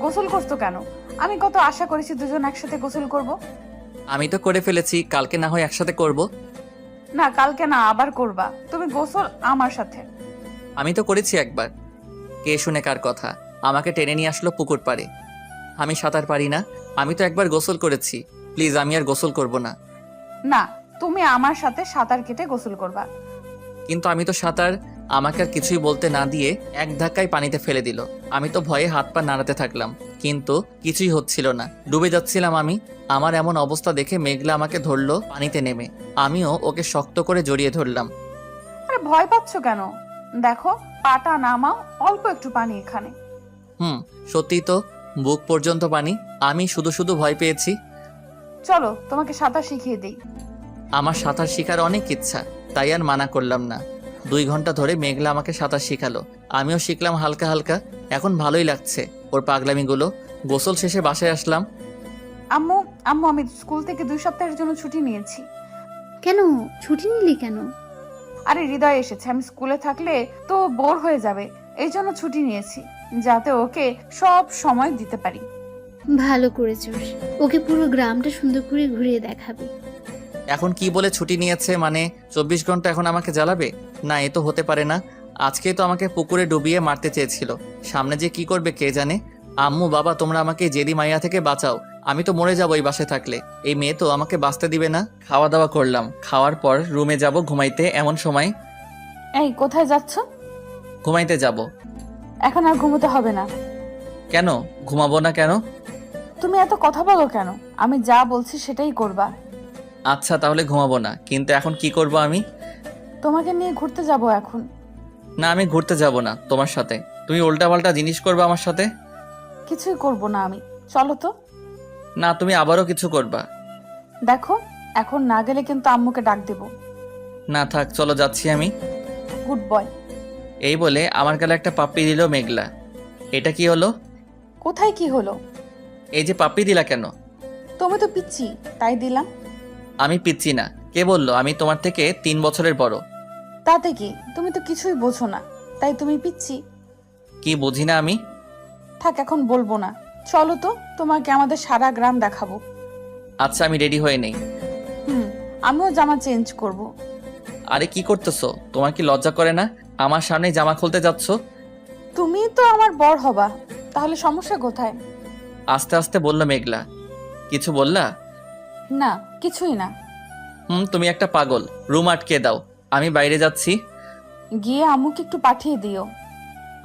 গোসল করছো কেন? আমি কত আশা করেছি দুজন একসাথে গোসল করব। আমি তো করে ফেলেছি, কালকে না হয় একসাথে করব। না, কালকে না, আবার করবা তুমি গোসল আমার সাথে। আমি তো করেছি একবার। কে শুনে কার কথা? আমাকে টেনে নিয়ে আসলো পুকুর পাড়ে। আমি সাঁতার পারি না। আমি তো একবার গোসল করেছি। প্লিজ, আমি আর গোসল করব না। না, তুমি আমার সাথে সাঁতার কেটে গোসল করবা। কিন্তু আমি তো সাঁতার। আমাকে আর কিছুই বলতে না দিয়ে এক ধাক্কায় পানিতে ফেলে দিল। আমি তো ভয়ে হাত পা নাড়াতে থাকলাম, কিন্তু কিছুই হচ্ছিল না। ডুবে যাচ্ছিলাম আমি। আমার এমন অবস্থা দেখে মেঘলা আমাকে ধরলো পানিতে নেমে। আমিও ওকে শক্ত করে জড়িয়ে ধরলাম। আরে ভয় পাচ্ছ কেন? দেখো, পাটা নামাও, অল্প একটু পানি এখানে। সত্যিই তো, বুক পর্যন্ত পানি। আমি শুধু শুধু ভয় পেয়েছি। চলো তোমাকে সাঁতার শিখিয়ে দেই। আমার সাঁতার শেখার অনেক ইচ্ছা, তাই আর মানা করলাম না। 2 ঘন্টা ধরে মেঘলা আমাকে সাঁতার শিখালো। আমিও শিখলাম হালকা হালকা। এখন ভালোই লাগছে ওর পাগলামিগুলো। গোসল শেষে বাসায় আসলাম। আম্মু, আম্মু, আমি স্কুল থেকে 2 সপ্তাহের জন্য ছুটি নিয়েছি। কেন ছুটি নিলি কেন? আরে হৃদয় এসেছে, আমি স্কুলে থাকলে তো বোর হয়ে যাবে, এই জন্য ছুটি নিয়েছি, যাতে ওকে সব সময় দিতে পারি। ভালো করেছিস, ওকে পুরো গ্রামটা সুন্দর করে ঘুরিয়ে দেখাবি। এখন কি বলে ছুটি নিয়েছে? মানে 24 ঘন্টা এখন আমাকে জ্বালাবে? না, এ তো হতে পারে না। আজকেই তো আমাকে পুকুরে ডুবিয়ে মারতে চেয়েছিল। সামনে যে কি করবে কে জানে। আম্মু, বাবা, তোমরা আমাকে জেদি মাইয়া থেকে বাঁচাও। আমি তো মরে যাবো এই বাসায় থাকলে। এই মেয়ে তো আমাকে বাঁচতে দিবে না। খাওয়া দাওয়া করলাম। খাওয়ার পর রুমে যাব ঘুমাইতে। এমন সময় এই কোথায় যাচ্ছ? ঘুমাইতে যাব। এখন আর ঘুমোতে হবে না। কেন ঘুমাবো না কেন? তুমি এত কথা বলো কেন? আমি যা বলছি সেটাই করবা। আচ্ছা, তাহলে ঘুমাবো না, কিন্তু এখন কি করব আমি? তোমাকে নিয়ে ঘুরতে যাব এখন। না, আমি ঘুরতে যাব না তোমার সাথে। তুমি উল্টাপাল্টা জিনিস করবে আমার সাথে। কিছুই করব না আমি, চলো তো। না, তুমি আবারও কিছু করবা। দেখো, এখন না গেলে কিন্তু আম্মুকে ডাক দেব। না থাক, চলো যাচ্ছি আমি। Good boy. এই বলে আমার গালে একটা পাপ্পি দিল মেঘলা। এটা কি হলো? কোথায় কি হলো? এই যে পাপ্পি দিলা কেন? তুমি তো পিচ্ছি, তাই দিলাম। আমি পিচ্ছি না। কে বললো? আমি তোমার থেকে 3 বছরের বড়। তাতে কি? তুমি তো কিছুই বোঝো না, তাই তুমি পিচ্ছি। কি বুঝি না আমি? থাক, এখন বলবো না। চলো তো, তোমাকে আমাদের সারা গ্রাম দেখাবো। আচ্ছা, আমি রেডি হয়ে নেই। আমিও জামা চেঞ্জ করব। আরে কি করতেছো? তোমার কি লজ্জা করে না? আমার সামনে জামা খুলতে যাচ্ছ। তুমি তো আমার বর হবা, তাহলে সমস্যা কোথায়? আস্তে আস্তে বললো মেঘলা। কিছু বললা? না, কিছুই না। তুমি একটা পাগল। রুম আটকে দাও, আমি বাইরে যাচ্ছি। গিয়ে আম্মুকে একটু পাঠিয়ে দিও।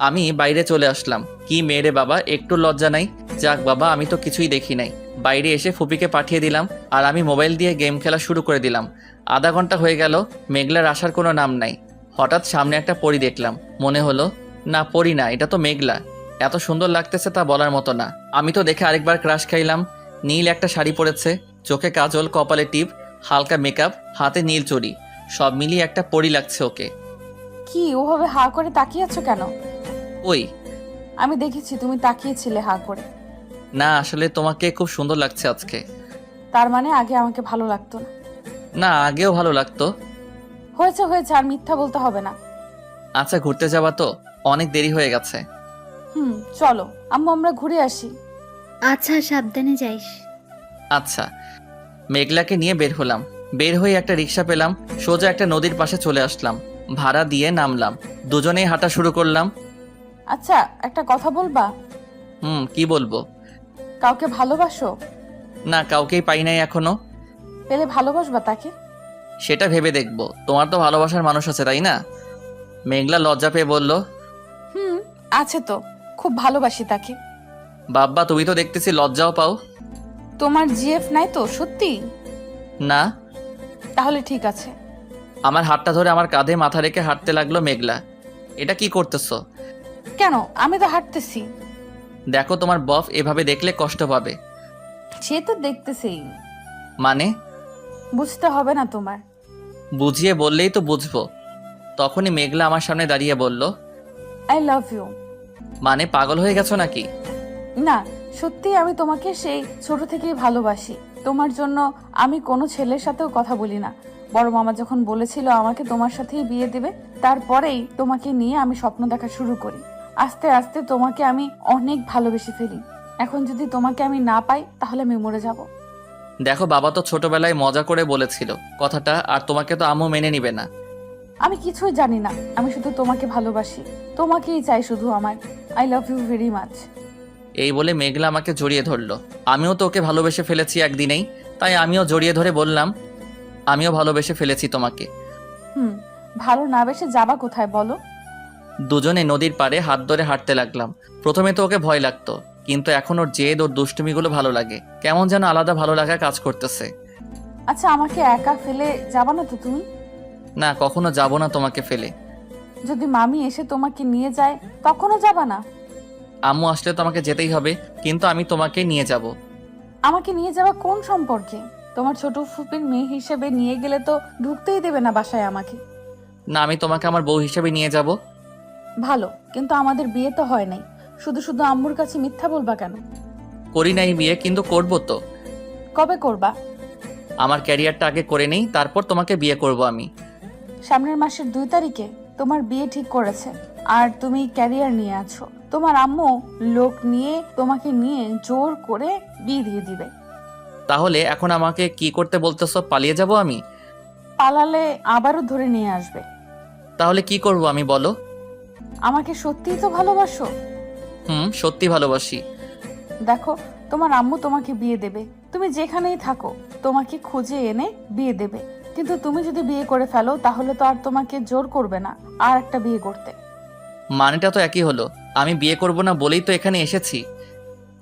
আমি বাইরে চলে আসলাম। কি মেয়েরে বাবা, একটু লজ্জা নাই? যাক বাবা, আমি তো কিছুই দেখি নাই। বাইরে এসে ফুপিকে পাঠিয়ে দিলাম, আর আমি মোবাইল দিয়ে গেম খেলা শুরু করে দিলাম। আধা ঘন্টা হয়ে গেল, মেঘলার আসার কোনো নাম নাই। হঠাৎ সামনে একটা পরী দেখলাম। মনে হলো না, পরী না, এটা তো মেঘলা। এত সুন্দর লাগতেছে তা বলার মতো না। আমি তো দেখে আরেকবার ক্রাশ খাইলাম। নীল একটা শাড়ি পরেছে, চোখে কাজল, কপালে টিপ, হালকা মেকআপ, হাতে নীল চুড়ি। সব মিলিয়ে একটা পরী লাগছে ওকে। কি ওভাবে হা করে তাকিয়ে আছো কেন? ওই আমি দেখেছি তুমি তাকিয়েছিলে হা করে। না, আসলে তোমাকে খুব সুন্দর লাগছে আজকে। তার মানে আগে আমাকে ভালো লাগতো না? না, আগেও ভালো লাগতো। হয়েছে হয়েছে, আর মিথ্যা বলতে হবে না। আচ্ছা, ঘুরতে যাবা তো? অনেক দেরি হয়ে গেছে। চলো আম্মু, আমরা ঘুরে আসি। আচ্ছা, সাবধানে যাইস। আচ্ছা। মেঘলাকে নিয়ে বের হলাম। বের হয়ে একটা রিক্সা পেলাম। সোজা একটা নদীর পাশে চলে আসলাম। ভাড়া দিয়ে নামলাম। দুজনেই হাঁটা শুরু করলাম। আচ্ছা, একটা কথা বলবা? কি বলবো? কাউকে ভালোবাসো? না, কাউকেই পাই নাই এখনো। পেলে ভালোবাসবা তাকে? সেটা ভেবে দেখবো। তোমার তো ভালোবাসার মানুষ আছে, তাই না? মেঘলা লজ্জা পেয়ে বলল। আছে তো, খুব ভালোবাসি তাকে। বাব্বা, তুমি তো দেখতেছি লজ্জাও পাও। তোমার জিএফ নাই তো সত্যি? না। তাহলে ঠিক আছে। আমার হাতটা ধরে আমার কাঁধে মাথা রেখে হাঁটতে লাগলো মেঘলা। এটা কি করতেছো? কেন? আমি তো হাঁটতেছি। দেখো, তোমার বফ এভাবে দেখলে কষ্ট পাবে। সে তো দেখতেছি। মানে? বুঝতে হবে না তোমার। বুঝিয়ে বললেই তো বুঝবো। তখনই মেঘলা আমার সামনে দাঁড়িয়ে বলল, আই লাভ ইউ। মানে পাগল হয়ে গেছো নাকি? না, সত্যি আমি তোমাকে সেই ছোট থেকেই ভালোবাসি। তোমার জন্য আমি কোনো ছেলের সাথেও কথা বলি না। বড় মামা যখন বলেছিল আমাকে তোমার সাথেই বিয়ে দেবে, তারপরেই তোমাকে নিয়ে আমি স্বপ্ন দেখা শুরু করি। আস্তে আস্তে তোমাকে আমি অনেক ভালোবেসে ফেলি। এখন যদি তোমাকে আমি না পাই তাহলে আমি মরে যাব। দেখো, বাবা তো ছোটবেলায় মজা করে বলেছিল কথাটা, আর তোমাকে তো আম্মু মেনে নিবে না। আমি কিছুই জানি না, আমি শুধু তোমাকে ভালোবাসি, তোমাকেই চাই শুধু আমার। I love you very much. এই বলে মেঘলা আমাকে জড়িয়ে ধরলো। আমিও তো ওকে ভালোবেসে ফেলেছি একদিনেই, তাই আমিও জড়িয়ে ধরে বললাম, আমিও ভালোবেসে ফেলেছি তোমাকে। ভালো না বেসে যাবা কোথায় বলো? দুজনে নদীর পাড়ে হাত ধরে হাঁটতে লাগলাম। প্রথমে তো ওকে ভয় লাগতো, কিন্তু এখন ওর জেদ, ওর দুষ্টুমিগুলো ভালো লাগে। কেমন যেন আলাদা ভালো লাগা কাজ করতেছে। আচ্ছা, আমাকে একা ফেলে যাবা না তো তুমি? না, কখনো যাব না তোমাকে ফেলে। যদি মামি এসে তোমাকে নিয়ে যায় তখনও যাবা না? আম্মু আসলে তো আমাকে যেতেই হবে, কিন্তু আমি তোমাকে নিয়ে যাব। আমাকে নিয়ে যাওয়া কোন সম্পর্কে? তোমার ছোট ফুপির মেয়ে হিসেবে নিয়ে গেলে তো ঢুকতেই দেবে না বাসায় আমাকে। না, আমি তোমাকে আমার বউ হিসেবে নিয়ে যাব। ভালো, কিন্তু আমাদের বিয়ে তো হয় নাই। শুধু শুধু আম্মুর কাছে মিথ্যা বলবা কেন? করি নাই বিয়ে, কিন্তু করব তো। কবে করবা? আমার ক্যারিয়ারটা আগে করে নেই, তারপর তোমাকে বিয়ে করব আমি। সামনের মাসের 2 তারিখে তোমার বিয়ে ঠিক করেছে, আর তুমি ক্যারিয়ার নিয়ে আছো। তোমার আম্মু লোক নিয়ে তোমাকে নিয়ে জোর করে বিয়ে দিয়ে দিবে। তাহলে এখন আমাকে কি করতে বলতেছো? পালিয়ে যাব আমি? পালালে আবারও ধরে নিয়ে আসবে। তাহলে কি করব আমি, বলো? আমাকে সত্যিই তো ভালোবাসো? সত্যি ভালোবাসি। দেখো, তোমার আম্মু তোমাকে বিয়ে দেবে, তুমি যেখানেই থাকো তোমাকে খুঁজে এনে বিয়ে দেবে। কিন্তু তুমি যদি বিয়ে করে ফেলো তাহলে তো আর তোমাকে জোর করবে না আর একটা বিয়ে করতে। মানেটা তো একই হলো, আমি বিয়ে করব না বলেই তো এখানে এসেছি।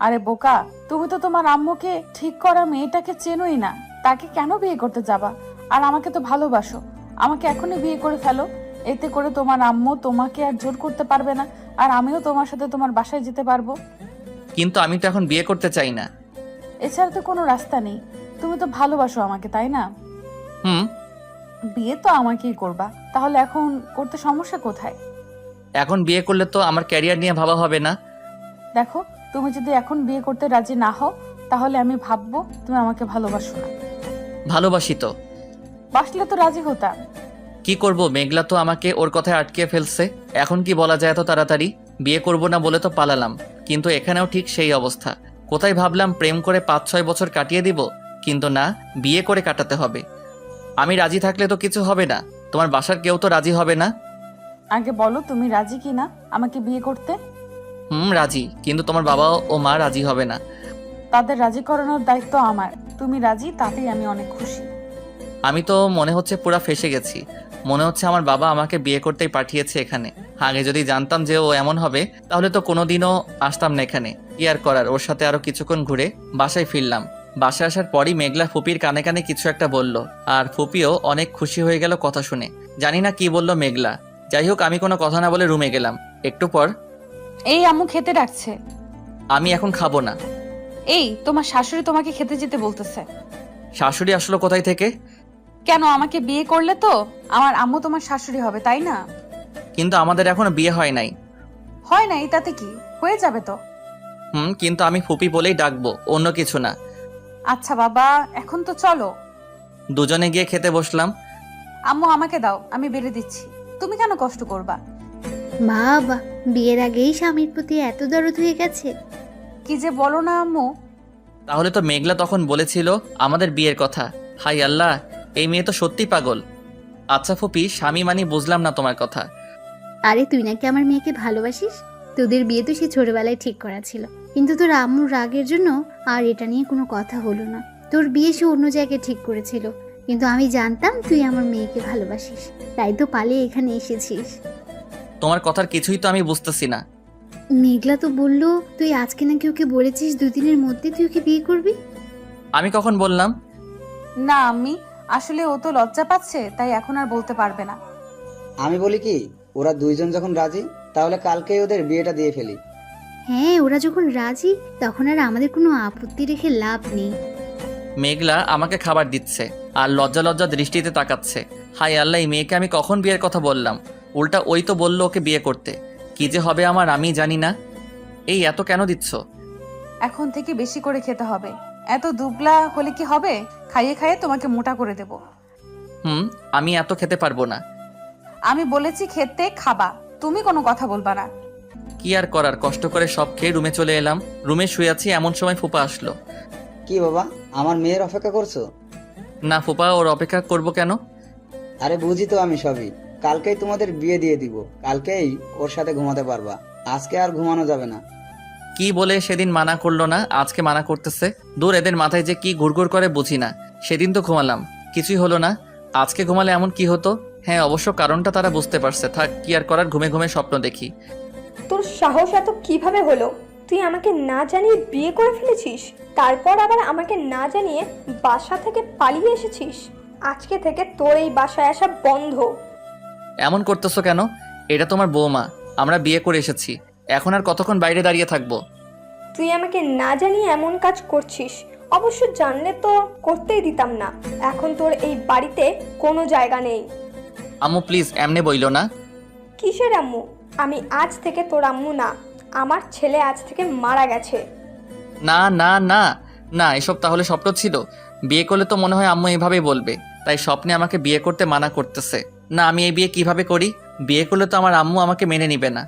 আরে বোকা, তুমি তো তোমার আম্মুকে ঠিক করা মেয়েটাকে চেনোই না, তাকে কেন বিয়ে করতে যাবা? আর আমাকে তো ভালোবাসো, আমাকে এখনই বিয়ে করে ফেলো। এতে করে তোমার আম্মু তোমাকে আর জোর করতে পারবে না, আর আমিও তোমার সাথে তোমার বাসায় যেতে পারবো। কিন্তু আমি তো এখন বিয়ে করতে চাই না। এছাড়া তো কোনো রাস্তা নেই। তুমি তো ভালোবাসো আমাকে, তাই না? হুম। বিয়ে তো আমাকেই করবা, তাহলে এখন করতে সমস্যা কোথায়? এখন বিয়ে করলে তো আমার ক্যারিয়ার নিয়ে ভাবা হবে না। দেখো, তুমি যদি এখন বিয়ে করতে রাজি না হও তাহলে আমি ভাববো তুমি আমাকে ভালোবাসো না। ভালোবাসি তো। বাসলে তো রাজি হতা। কি করব, মেঘলা তো আমাকে ওর কথায় আটকে ফেলছে। এখন কি বলা যায় এত তাড়াতাড়ি? বিয়ে করব না বলে তো পালালাম, কিন্তু এখানেও ঠিক সেই অবস্থা। কোথায় ভাবলাম প্রেম করে 5-6 বছর কাটিয়ে দিব, কিন্তু না, বিয়ে করে কাটাতে হবে। আমি রাজি থাকলে তো কিছু হবে না, তোমার বাসার কেউ তো রাজি হবে না। আগে বলো তুমি রাজি কি না আমাকে বিয়ে করতে? রাজি, কিন্তু তোমার বাবা ও মা রাজি হবে না। তাদের রাজি করানোর দায়িত্ব আমার। তুমি রাজি, তাতেই আমি অনেক খুশি। আমি তো মনে হচ্ছে পুরা ফেসে গেছি। মনে হচ্ছে আমার বাবা আমাকে বিয়ে করতেই পাঠিয়েছে এখানে। আগে যদি জানতাম যে ও এমন হবে, তাহলে তো কোনোদিনও আসতাম না এখানে। কি আর করার, ওর সাথে আরো কিছুক্ষণ ঘুরে বাসায় ফিরলাম। বাসায় আসার পরই মেঘলা ফুপির কানে কানে কিছু একটা বলল, আর ফুপিও অনেক খুশি হয়ে গেল কথা শুনে। জানি না কি বলল মেঘলা। যাই হোক, আমি কোনো কথা না বলে রুমে গেলাম। একটু পর, এই আম্মু খেতে ডাকছে। আমি এখন খাবো না। এই তোমার শাশুড়ি তোমাকে খেতে যেতে বলতেছে। শাশুড়ি আসলো কোথায় থেকে? কেন, আমাকে বিয়ে করলে তো আমার আম্মু তোমার শাশুড়ি হবে, তাই না? কিন্তু আমাদের এখনো বিয়ে হয় নাই। হয় না, তাতে কি হয়ে যাবে তো। কিন্তু আমি ফুপি বলেই ডাকবো, অন্য কিছু না। আচ্ছা বাবা, এখন তো চলো। দুজনে গিয়ে খেতে বসলাম। আম্মু আমাকে দাও, আমি বেড়ে দিচ্ছি। তুমি কেন কষ্ট করবা? বাবা, বিয়ের আগেই স্বামীর প্রতি এত দরদ হয়ে গেছে। কি যে বলো না আম্মু। তাহলে তো মেঘলা তখন বলেছিল আমাদের বিয়ের কথা। হাই আল্লাহ, এই মেয়ে তো সত্যি পাগল। আচ্ছা ফুপি, স্বামী মানি বুঝলাম না তোমার কথা। আরে তুই নাকি আমার মেয়েকে ভালোবাসিস? তোদের বিয়ে তো সে ছোটবেলায় ঠিক করা ছিল, কিন্তু তোর আম্মুর রাগের জন্য আর এটা নিয়ে কোনো কথা হলো না। তোর বিয়ে সে অন্য জায়গায় ঠিক করেছিল, কিন্তু আমি জানতাম তুই আমার মেয়েকে ভালোবাসিস, তাই তো পালিয়ে এখানে এসেছিস। তোমার কথার কিছুই তো আমি বুঝতেছি না। মেঘলা তো বললো তুই আজকে নাকি ওকে বলেছিস 2 দিনের মধ্যে তুই ওকে বিয়ে করবি। আমি কখন বললাম? না আম্মি, আসলে ও তো লজ্জা পাচ্ছে, তাই এখন আর বলতে পারবে না। আমি বলি কি, ওরা দুইজন যখন রাজি তাহলে কালকেই ওদের বিয়েটা দিয়ে ফেলি। হ্যাঁ, ওরা যখন রাজি তখন আর আমাদের কোনো আপত্তি রেখে লাভ নেই। মেঘলা আমাকে খাবার দিচ্ছে আর লজ্জা লজ্জা দৃষ্টিতে তাকাচ্ছে। হাই আল্লাহ, এই মেয়েকে আমি কখন বিয়ের কথা বললাম? উল্টা ওই তো বললো ওকে বিয়ে করতে। কি যে হবে আমার আমি জানি না। এই এত কেন দিচ্ছ? এখন থেকে বেশি করে খেতে হবে। এত দুবলা হলে কি হবে? খাইয়ে খাইয়ে তোমাকে মোটা করে দেব। আমি এত খেতে পারবো না। আমি বলেছি খেতে খাবা, তুমি কোনো কথা বলবা না। কি আর করার, কষ্ট করে সব খেয়ে রুমে চলে এলাম। রুমে শুয়ে আছি, এমন সময় ফুপা আসলো। কি বাবা, আমার মেয়ের অপেক্ষা করছো? না ফুপা, ওর অপেক্ষা করব কেন? আরে বুঝি তো আমি সবই। কালকেই তোমাদের বিয়ে দিয়ে দিব, কালকেই ওর সাথে ঘুমাতে পারবা। আজকে আর ঘুমানো যাবে না। কি বলে সেদিন মানা করলো না, আজকে মানা করতেছে? দূর, এদের মাথায় যে কি ঘুরঘুর করে বুঝি না। সেদিন তো ঘুমালাম, কিছুই হলো না। আজকে ঘুমালে এমন কি হতো? হ্যাঁ, অবশ্য কারণটা তারা বুঝতে পারছে। থাক, কি আর করার, ঘুমে ঘুমে স্বপ্ন দেখি। তোর সাহস এত কিভাবে হলো? তুই আমাকে না জানিয়ে বিয়ে করে ফেলেছিস, তারপর আবার আমাকে না জানিয়ে বাসা থেকে পালিয়ে এসেছিস। আজকে থেকে তোর এই বাসায় আসা বন্ধ। এমন করতেছো কেন? এটা তোমার বৌমা, আমরা বিয়ে করে এসেছি। এখন আর কতক্ষণ বাইরে দাঁড়িয়ে থাকবো? তুই আমাকে না জানিয়ে এমন কাজ করছিস। অবশ্য জানলে তো করতেই দিতাম না। এখন তোর এই বাড়িতে কোনো জায়গা নেই। আম্মু প্লিজ, এমনি বইলো না। কিসের আম্মু? আমি আজ থেকে তোর আম্মু না। আমার ছেলে আজ থেকে মারা গেছে। না না না না, এসব তাহলে স্বপ্ন ছিল? বিয়ে করলে তো মনে হয় আম্মু এইভাবেই বলবে, তাই স্বপ্নে আমাকে বিয়ে করতে মানা করতেছে। না, আমি এই বিয়ে কিভাবে করি? বিয়ে করলে তো আমার আম্মু আমাকে মেনে নিবে না।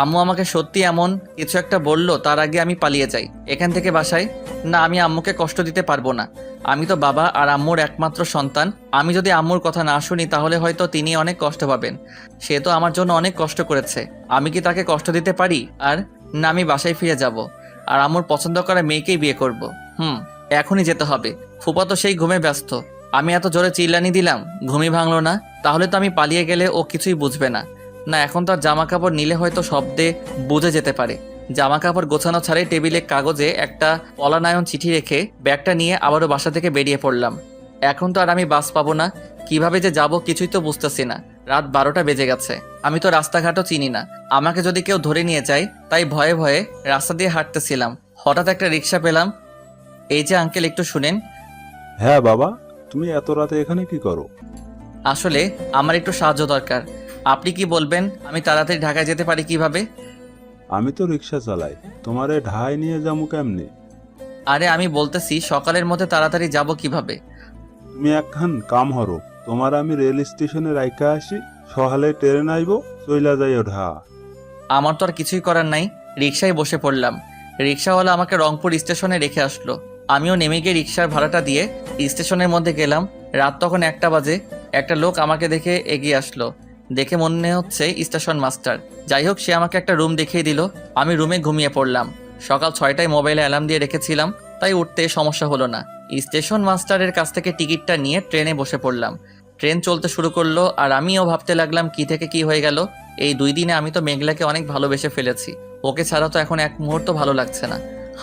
আম্মু আমাকে সত্যি এমন কিছু একটা বললো, তার আগে আমি পালিয়ে যাই এখান থেকে বাসায়। না, আমি আম্মুকে কষ্ট দিতে পারবো না। আমি তো বাবা আর আম্মুর একমাত্র সন্তান। আমি যদি আম্মুর কথা না শুনি তাহলে হয়তো তিনি অনেক কষ্ট পাবেন। সে তো আমার জন্য অনেক কষ্ট করেছে, আমি কি তাকে কষ্ট দিতে পারি? আর না, আমি বাসায় ফিরে যাব আর আম্মুর পছন্দ করা মেয়েকেই বিয়ে করব। এখনই যেতে হবে। ফুপা তো সেই ঘুমে ব্যস্ত। আমি এত জোরে চিল্লানি দিলাম, ঘুমই ভাঙলো না। তাহলে তো আমি পালিয়ে গেলে ও কিছুই বুঝবে না। না, এখন তার জামা কাপড় নিলে হয়তো শব্দে বুঝে যেতে পারে। জামা কাপড় গোছানো ছাড়াই টেবিলে কাগজে একটা পলানায়ন চিঠি রেখে ব্যাগটা নিয়ে আবারও বাসা থেকে বেরিয়ে পড়লাম। এখন তো আর আমি বাস পাবো না। কিভাবে যে যাব কিছুই তো বুঝতেছি না। রাত 12টা বেজে গেছে। আমি তো রাস্তাঘাটও চিনি না। আমাকে যদি কেউ ধরে নিয়ে যায়, তাই ভয়ে ভয়ে রাস্তা দিয়ে হাঁটতেছিলাম। হঠাৎ একটা রিক্সা পেলাম। এই যে আঙ্কেল, একটু শুনেন। হ্যাঁ বাবা, তুমি এত রাতে এখানে কি করো? আসলে আমার একটু সাহায্য দরকার। আপনি কি বলবেন আমি তাড়াতাড়ি ঢাকায় যেতে পারি কিভাবে? আমি তো রিক্সা চালাই, তোমারে ঢাই নিয়ে যাবো কেমনে? আরে আমি বলতেছি সকালের মধ্যে তাড়াতাড়ি যাব কিভাবে? তুমি একখান কাম হরো, তোমার আমি রেল স্টেশনে রাইখা আসি, সহালে ট্রেন আইবো, চইলা যাইও ঢা। আমার তো আর কিছুই করার নাই। রিক্সায় বসে পড়লাম। রিক্সাওয়ালা আমাকে রংপুর স্টেশনে রেখে আসলো। আমিও নেমে গিয়ে রিক্সার ভাড়াটা দিয়ে স্টেশনের মধ্যে গেলাম। রাত তখন 1টা বাজে। একটা লোক আমাকে দেখে এগিয়ে আসলো। দেখে মনে হচ্ছে স্টেশন মাস্টার। যাই হোক, সে আমাকে একটা রুম দেখিয়ে দিল। আমি রুমে ঘুমিয়ে পড়লাম। সকাল 6টায় মোবাইলে অ্যালার্ম দিয়ে রেখেছিলাম, তাই উঠতে সমস্যা হলো না। স্টেশন মাস্টারের কাছ থেকে টিকিটটা নিয়ে ট্রেনে বসে পড়লাম। ট্রেন চলতে শুরু করলো আর আমিও ভাবতে লাগলাম কি থেকে কি হয়ে গেল। এই 2 দিনে আমি তো মেঘলাকে অনেক ভালোবেসে ফেলেছি। ওকে ছাড়া তো এখন এক মুহূর্ত ভালো লাগছে না।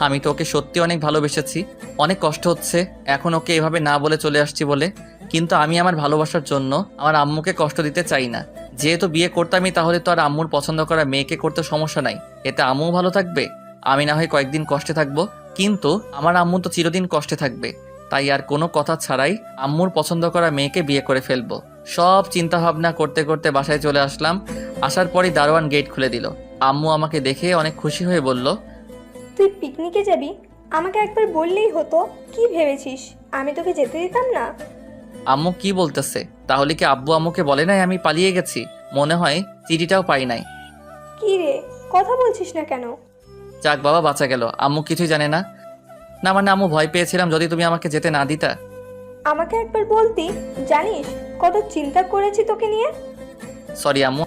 আমি তো ওকে সত্যি অনেক ভালোবেসেছি। অনেক কষ্ট হচ্ছে এখন ওকে এভাবে না বলে চলে আসছি বলে। কিন্তু আমি আমার ভালোবাসার জন্য আমার আম্মুকে কষ্ট দিতে চাই না। যেহেতু বিয়ে করতামই, তাহলে তো আর আম্মুর পছন্দ করা মেয়েকে করতে সমস্যা নাই। এতে আম্মুও ভালো থাকবে, আমি না হয় কয়েকদিন কষ্টে থাকবো। কিন্তু আমার আম্মু তো চিরদিন কষ্টে থাকবে। তাই আর কোনো কথা ছাড়াই আম্মুর পছন্দ করা মেয়েকে বিয়ে করে ফেলবো। সব চিন্তা ভাবনা করতে করতে বাসায় চলে আসলাম। আসার পরই দারোয়ান গেট খুলে দিল। আম্মু আমাকে দেখে অনেক খুশি হয়ে বলল, তুই পিকনিকে যাবি? আমাকে একবার বললেই হতো। কি ভেবেছিস আমি তোকে যেতে দিতাম না? আম্মু কি বলতেছে? তাহলে কি আব্বু আম্মুকে বলে নাই আমি পালিয়ে গেছি? মনে হয় চিঠিটাও পাই নাই। কি রে, কথা বলছিস না কেন? যাক বাবা, বাঁচা গেল। আম্মু কিছুই জানে না? না মানে আম্মু, ভয় পেয়েছিলাম যদি তুমি আমাকে যেতে না দিতা। আমাকে একবার বলতি। জানিস কত চিন্তা করেছি তোকে নিয়ে। সরি আম্মু,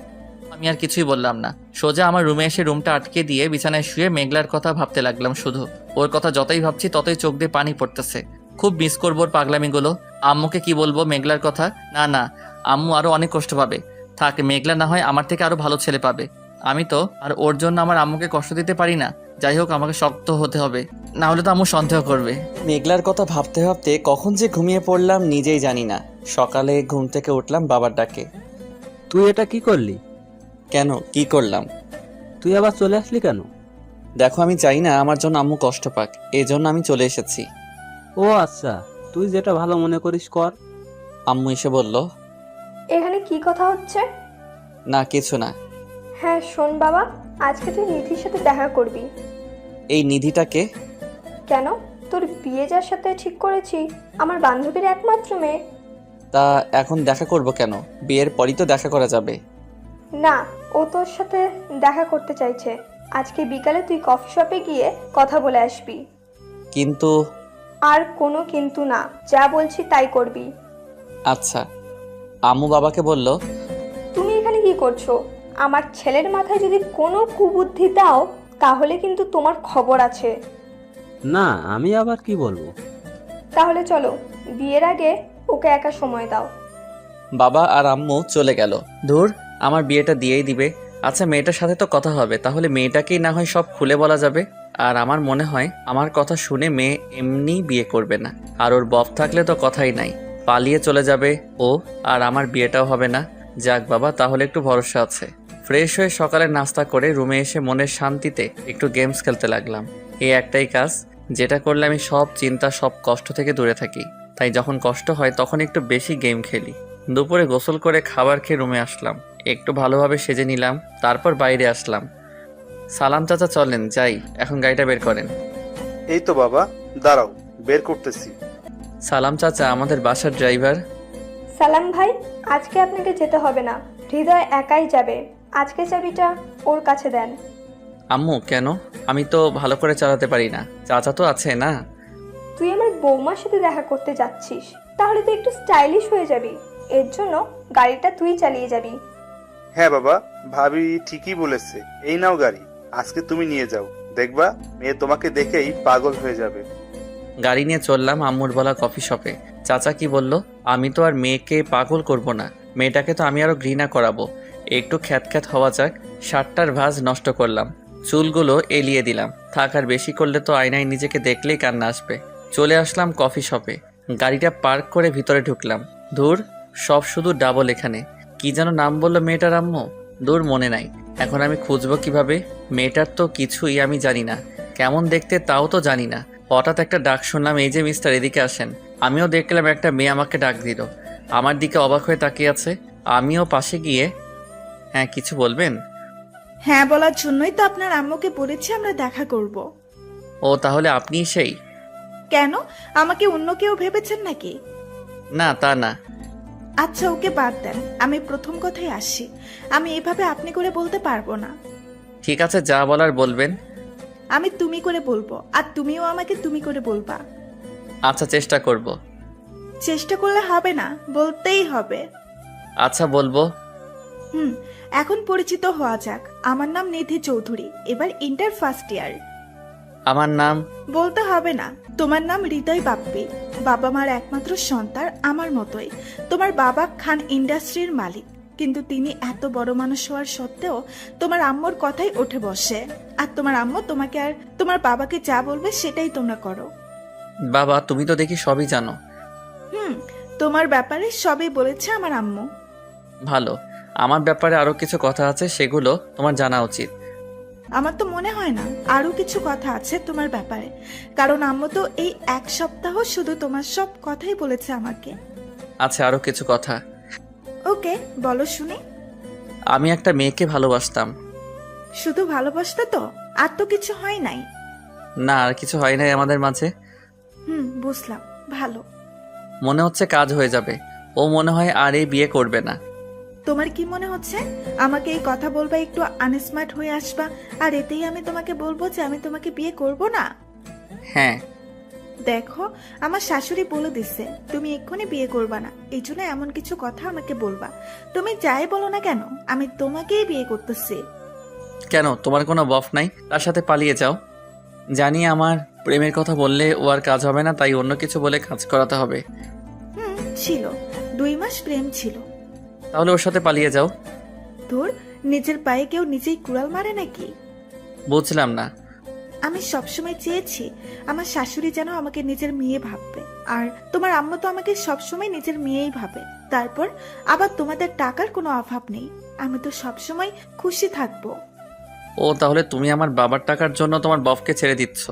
আমি আর কিছুই বললাম না। সোজা আমার রুমে এসে রুমটা আটকে দিয়ে বিছানায় শুয়ে মেঘলার কথা ভাবতে লাগলাম শুধু। ওর কথা যতই ভাবছি ততই চোখ দিয়ে পানি পড়তেছে। খুব মিস করবো ওর পাগলামিগুলো। আম্মুকে কি বলবো মেঘলার কথা? না না, আম্মু আরো অনেক কষ্ট পাবে। থাক, মেঘলা না হয় আমার থেকে আরো ভালো ছেলে পাবে। আমি তো আর ওর জন্য আমার আম্মুকে কষ্ট দিতে পারি না। যাই হোক, আমাকে শক্ত হতে হবে, না হলে তো আম্মু সন্দেহ করবে। মেঘলার কথা ভাবতে ভাবতে কখন যে ঘুমিয়ে পড়লাম নিজেই জানি না। সকালে ঘুম থেকে উঠলাম বাবার ডাকে। তুই এটা কি করলি? কেন, কি করলাম? তুই আবার চলে আসলি কেন? দেখো, আমি চাই না আমার জন্য আম্মু কষ্ট পাক, এই জন্য আমি চলে এসেছি। ও আচ্ছা, তুই যেটা ভালো মনে করিস কর। আম্মু এসে বলল, এখানে কি কথা হচ্ছে? না কিছু না। হ্যাঁ শোন বাবা, আজকে তুই নিধির সাথে দেখা করবি। এই নিধিটাকে? কেন? তোর বিয়ে যার সাথে ঠিক করেছি, আমার বান্ধবীর একমাত্র মেয়ে। তা এখন দেখা করব কেন? বিয়ের পরই তো দেখা করা যাবে। না, ও তোর সাথে দেখা করতে চাইছে। আজকে বিকালে তুই কফি শপে গিয়ে কথা বলে আসবি। কিন্তু আর কোনো কিন্তু না, যা বলছি তাই করবি। আচ্ছা। আম্মু বাবাকে বলল, তুমি এখানে কি করছো? আমার ছেলের মাথায় যদি কোনো কুবুদ্ধি দাও তাহলে কিন্তু তোমার খবর আছে। না, আমি আবার কি বলবো? তাহলে চলো, বিয়ের আগে ওকে একা সময় দাও। বাবা আর আম্মু চলে গেল। ধুর, আমার বিয়েটা দিয়েই দিবে। আচ্ছা, মেয়েটার সাথে তো কথা হবে, তাহলে মেয়েটাকেই না হয় সব খুলে বলা যাবে। আর আমার মনে হয় আমার কথা শুনে মেয়ে এমনি বিয়ে করবে না। আর ওর বফ থাকলে তো কথাই নাই, পালিয়ে চলে যাবে ও, আর আমার বিয়েটাও হবে না। যাক বাবা, তাহলে একটু ভরসা আছে। ফ্রেশ হয়ে সকালে নাস্তা করে রুমে এসে মনের শান্তিতে একটু গেমস খেলতে লাগলাম। এই একটাই কাজ যেটা করলে আমি সব চিন্তা সব কষ্ট থেকে দূরে থাকি। তাই যখন কষ্ট হয় তখন একটু বেশি গেম খেলি। দুপুরে গোসল করে খাবার খেয়ে রুমে আসলাম, একটু ভালোভাবে সেজে নিলাম, তারপর বাইরে আসলাম। সালাম চাচা, চলেন যাই, এখন গাড়িটা বের করেন। এই তো বাবা, দাঁড়াও, বের করতেছি। সালাম চাচা আমাদের বাসার ড্রাইভার। সালাম ভাই, আজকে আপনাকে যেতে হবে না, হৃদয় একাই যাবে। আজকে চাবিটা ওর কাছে দেন। আম্মু কেন? আমি তো ভালো করে চালাতে পারি না, চাচা তো আছে না। তুই আমার বৌমার সাথে দেখা করতে যাচ্ছিস, তাহলে তুই একটু স্টাইলিশ হয়ে যাবি। এর জন্য গাড়িটা তুই চালিয়ে যাবি। হ্যাঁ বাবা, ভাবি ঠিকই বলেছে। এই নাও গাড়ি, আজকে তুমি নিয়ে যাও, দেখবা মেয়ে তোমাকে দেখেই পাগল হয়ে যাবে। গাড়ি নিয়ে চললাম আম্মুর বলা কফি শপে। চাচা কি বলল? আমি তো আর মেয়েকে পাগল করব না, মেয়েটাকে তো আমি আরো ঘৃণা করাবো। একটু খ্যাত হওয়া যাক। শার্টটার ভাঁজ নষ্ট করলাম, চুলগুলো এলিয়ে দিলাম। থাক, আর বেশি করলে তো আয়নায় নিজেকে দেখলেই কান্না আসবে। চলে আসলাম কফি শপে, গাড়িটা পার্ক করে ভিতরে ঢুকলাম। ধুর, সব শুধু ডাবল। এখানে কি যেন নাম বললো মেয়েটার আম্মু? দূর, মনে নাই। এখন আমি খুঁজবো কিভাবে? মেয়েটার তো কিছুই আমি জানি না, কেমন দেখতে তাও তো জানি না। হঠাৎ একটা ডাক শুনলাম, এই যে মিস্টার, এদিকে আসেন। আমিও দেখলাম একটা মেয়ে আমাকে ডাক দিল, আমার দিকে অবাক হয়ে তাকিয়ে আছে। আমিও পাশে গিয়ে, হ্যাঁ কিছু বলবেন? হ্যাঁ বলার জন্যই তো আপনার আম্মুকে বলেছি আমরা দেখা করব। ও, তাহলে আপনিই সেই? কেন, আমাকে অন্য কেউ ভেবেছেন নাকি? না, তা না। আচ্ছা ওকে বাদ দেন, আমি প্রথম কথাই আসি। আমি এভাবে আপনি করে বলতে পারবো না। ঠিক আছে, যা বলার বলবেন। আমি তুমি করে বলবো, আর তুমিও আমাকে তুমি করে বলবা। আচ্ছা, চেষ্টা করব। চেষ্টা করলে হবে না, বলতেই হবে। আচ্ছা, বলবো। এখন পরিচিত হওয়া যাক। আমার নাম নিধি চৌধুরী, এবার ইন্টার ফার্স্ট ইয়ার। আমার নাম? বলতে হবে না, তোমার নাম হৃদয় বাপ্পি। বাবা মার একমাত্র সন্তান, আমার মতোই। তোমার বাবা খান ইন্ডাস্ট্রির মালিক, কিন্তু তিনি এত বড় মানুষ হওয়ার সত্ত্বেও তোমার আম্মুর কথাই ওঠে বসে। আর তোমার আম্মু তোমাকে আর তোমার বাবাকে যা বলবে সেটাই তোমরা করো। বাবা, তুমি তো দেখি সবই জানো। তোমার ব্যাপারে সবই বলেছে আমার আম্মু। ভালো, আমার ব্যাপারে আরো কিছু কথা আছে, সেগুলো তোমার জানা উচিত। আমার তো মনে হয় না আরো কিছু কথা আছে তোমার ব্যাপারে, কারণ আম্মু তো এই এক সপ্তাহ শুধু তোমার সব কথাই বলেছে আমাকে। আচ্ছা, আরো কিছু কথা। ওকে, বলো শুনি। আমি একটা মেয়েকে ভালোবাসতাম। শুধু ভালোবাসতে তো, আর তো কিছু হয় নাই? না, আর কিছু হয় নাই আমাদের মাঝে। বুঝলাম, ভালো। মনে হচ্ছে কাজ হয়ে যাবে। ও মনে হয় আর এই বিয়ে করবে না। তোমার কি মনে হচ্ছে আমাকে এই কথা বলবা একটু আনস্মার্ট হয়ে আসবা, আর এতেই আমি তোমাকে বলবো যে আমি তোমাকে বিয়ে করব না? হ্যাঁ। দেখো, আমার শাশুড়ি বলে দিচ্ছে তুমি এক্ষুনি বিয়ে করবা না, এই জন্য এমন কিছু কথা আমাকে বলবা। তুমি যাই বলো না কেন, আমি তোমাকেই বিয়ে করতেছি। কেন, তোমার কোনো বফ নাই? তার সাথে পালিয়ে যাও। জানি আমার প্রেমের কথা বললে ও আর কাজ হবে না, তাই অন্য কিছু বলে কাজ করাতে হবে। ছিল, 2 মাস প্রেম ছিল। তাহলে ওর সাথে পালিয়ে যাও। তোর নিজের পায়ে কেউ নিজেই কুড়াল মারে নাকি? বুঝলাম না। আমি সবসময় চেয়েছি আমার শাশুড়ি যেন আমাকে নিজের মেয়ে ভাববে, আর তোমার আম্মু তো আমাকে সবসময় নিজের মেয়েই ভাবে। তারপর আবার তোমাদের টাকার কোনো অভাব নেই, আমি তো সবসময় খুশি থাকবো। ও, তাহলে তুমি আমার বাবার টাকার জন্য তোমার বফকে ছেড়ে দিচ্ছ?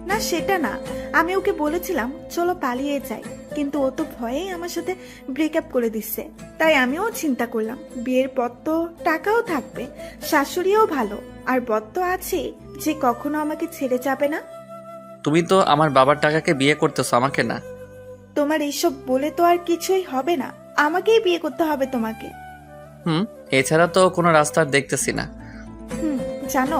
না সেটা না, আমি ওকে বলেছিলাম চলো পালিয়ে যাই, কিন্তু ও তো ভয়েই আমার সাথে ব্রেকআপ করে দিচ্ছে। তাই আমিও চিন্তা করলাম বিয়ের পর তো টাকাও থাকবে, শাশুড়িও ভালো, আর বর তো আছে যে কখনো আমাকে ছেড়ে যাবে না। তুমি তো আমার বাবার টাকাকে বিয়ে করতেছো, আমাকে না। তোমার এইসব বলে তো আর কিছুই হবে না, আমাকেই বিয়ে করতে হবে তোমাকে। এছাড়া তো কোনো রাস্তা আর দেখতেছি না। জানো,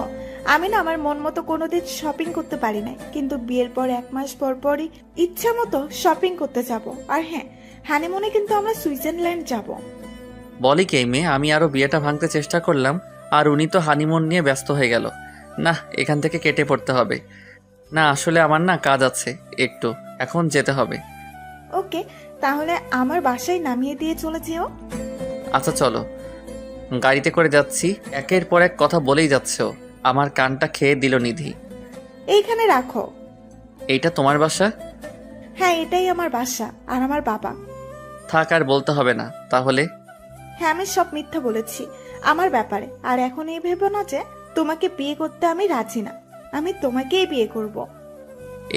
আমি না আমার মন মতো কোনোদিন শপিং করতে পারি নাই, কিন্তু বিয়ের পর 1 মাস পর পরই ইচ্ছা মতো শপিং করতে যাব। আর হ্যাঁ, হানিমুনে কিন্তু আমরা সুইজারল্যান্ড যাব। বলি কে মেয়ে, আমি আরো বিয়েটা ভাঙতে চেষ্টা করলাম আর উনি তো হানিমুন নিয়ে ব্যস্ত হয়ে গেল। না, এখান থেকে কেটে পড়তে হবে। না আসলে আমার না কাজ আছে একটু, এখন যেতে হবে। ওকে, তাহলে আমার বাসায় নামিয়ে দিয়ে চলে যেও। আচ্ছা চলো। গাড়িতে করে যাচ্ছি, একের পর এক কথা বলেই যাচ্ছে ও। আমার কানটা খেয়ে দিল নিধি। এইখানে রাখো। এইটা তোমার বাসা? হ্যাঁ, এটাই আমার বাসা আর আমার বাবা। থাক, আর বলতে হবে না তাহলে। হ্যাঁ, আমি সব মিথ্যা বলেছি আমার ব্যাপারে। আর এখন এই ভেবো না যে তোমাকে বিয়ে করতে আমি রাজি না, আমি তোমাকেই বিয়ে করব।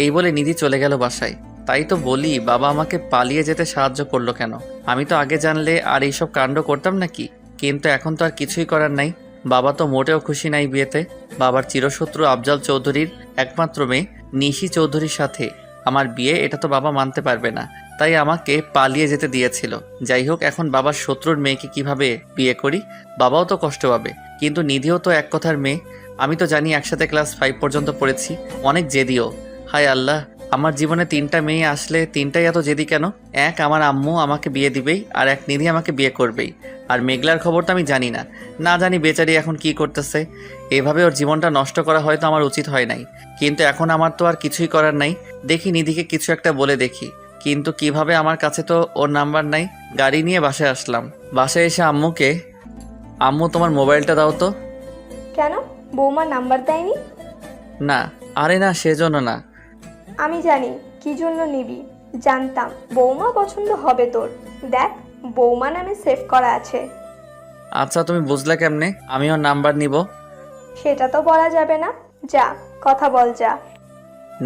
এই বলে নিধি চলে গেল বাসায়। তাই তো বলি, বাবা আমাকে পালিয়ে যেতে সাহায্য করলো কেন? আমি তো আগে জানলে আর এইসব কাণ্ড করতাম নাকি? কিন্তু এখন তো আর কিছুই করার নাই। বাবা তো মোটেও খুশি নাই বিয়েতে। বাবার চিরশত্রু আফজাল চৌধুরীর একমাত্র মেয়ে নিশি চৌধুরীর সাথে আমার বিয়ে, এটা তো বাবা মানতে পারবে না। তাই আমাকে পালিয়ে যেতে দিয়েছিল। যাই হোক, এখন বাবার শত্রুর মেয়েকে কিভাবে বিয়ে করি? বাবাও তো কষ্ট পাবে, কিন্তু নিধিও তো এক কথার মেয়ে। আমি তো জানি একসাথে ক্লাস 5 পর্যন্ত পড়েছি। অনেক জেদিও। হায় আল্লাহ, আমার জীবনে 3টা মেয়ে আসলে 3টাই এত জেদি কেন? এক আমার আম্মু আমাকে বিয়ে দিবেই, আর এক নিধি আমাকে বিয়ে করবেই। আর মেঘলার খবর তো আমি জানি না, না জানি বেচারি এখন কি করতেছে। এভাবে ওর জীবনটা নষ্ট করা হয়তো আমার উচিত হয় নাই, কিন্তু এখন আমার তো আর কিছুই করার নাই। দেখি নিধিকে কিছু একটা বলে দেখি, কিন্তু কিভাবে? আমার কাছে তো ওর নাম্বার নাই। গাড়ি নিয়ে বাসায় আসলাম। বাসায় এসে আম্মুকে, আম্মু তোমার মোবাইলটা দাও তো। কেন, বৌমা নাম্বার দেয়নি? না, আরে না, সেজন্য না। আমি জানি কি জন্য নিবি, জানতাম বৌমা পছন্দ হবে তোর। দেখ, বৌমা নামে সেভ করা আছে। আচ্ছা, তুমি বুঝলে কেমনে আমি ওর নাম্বার নিব? সেটা তো বলা যাবে না, যা কথা বল যা।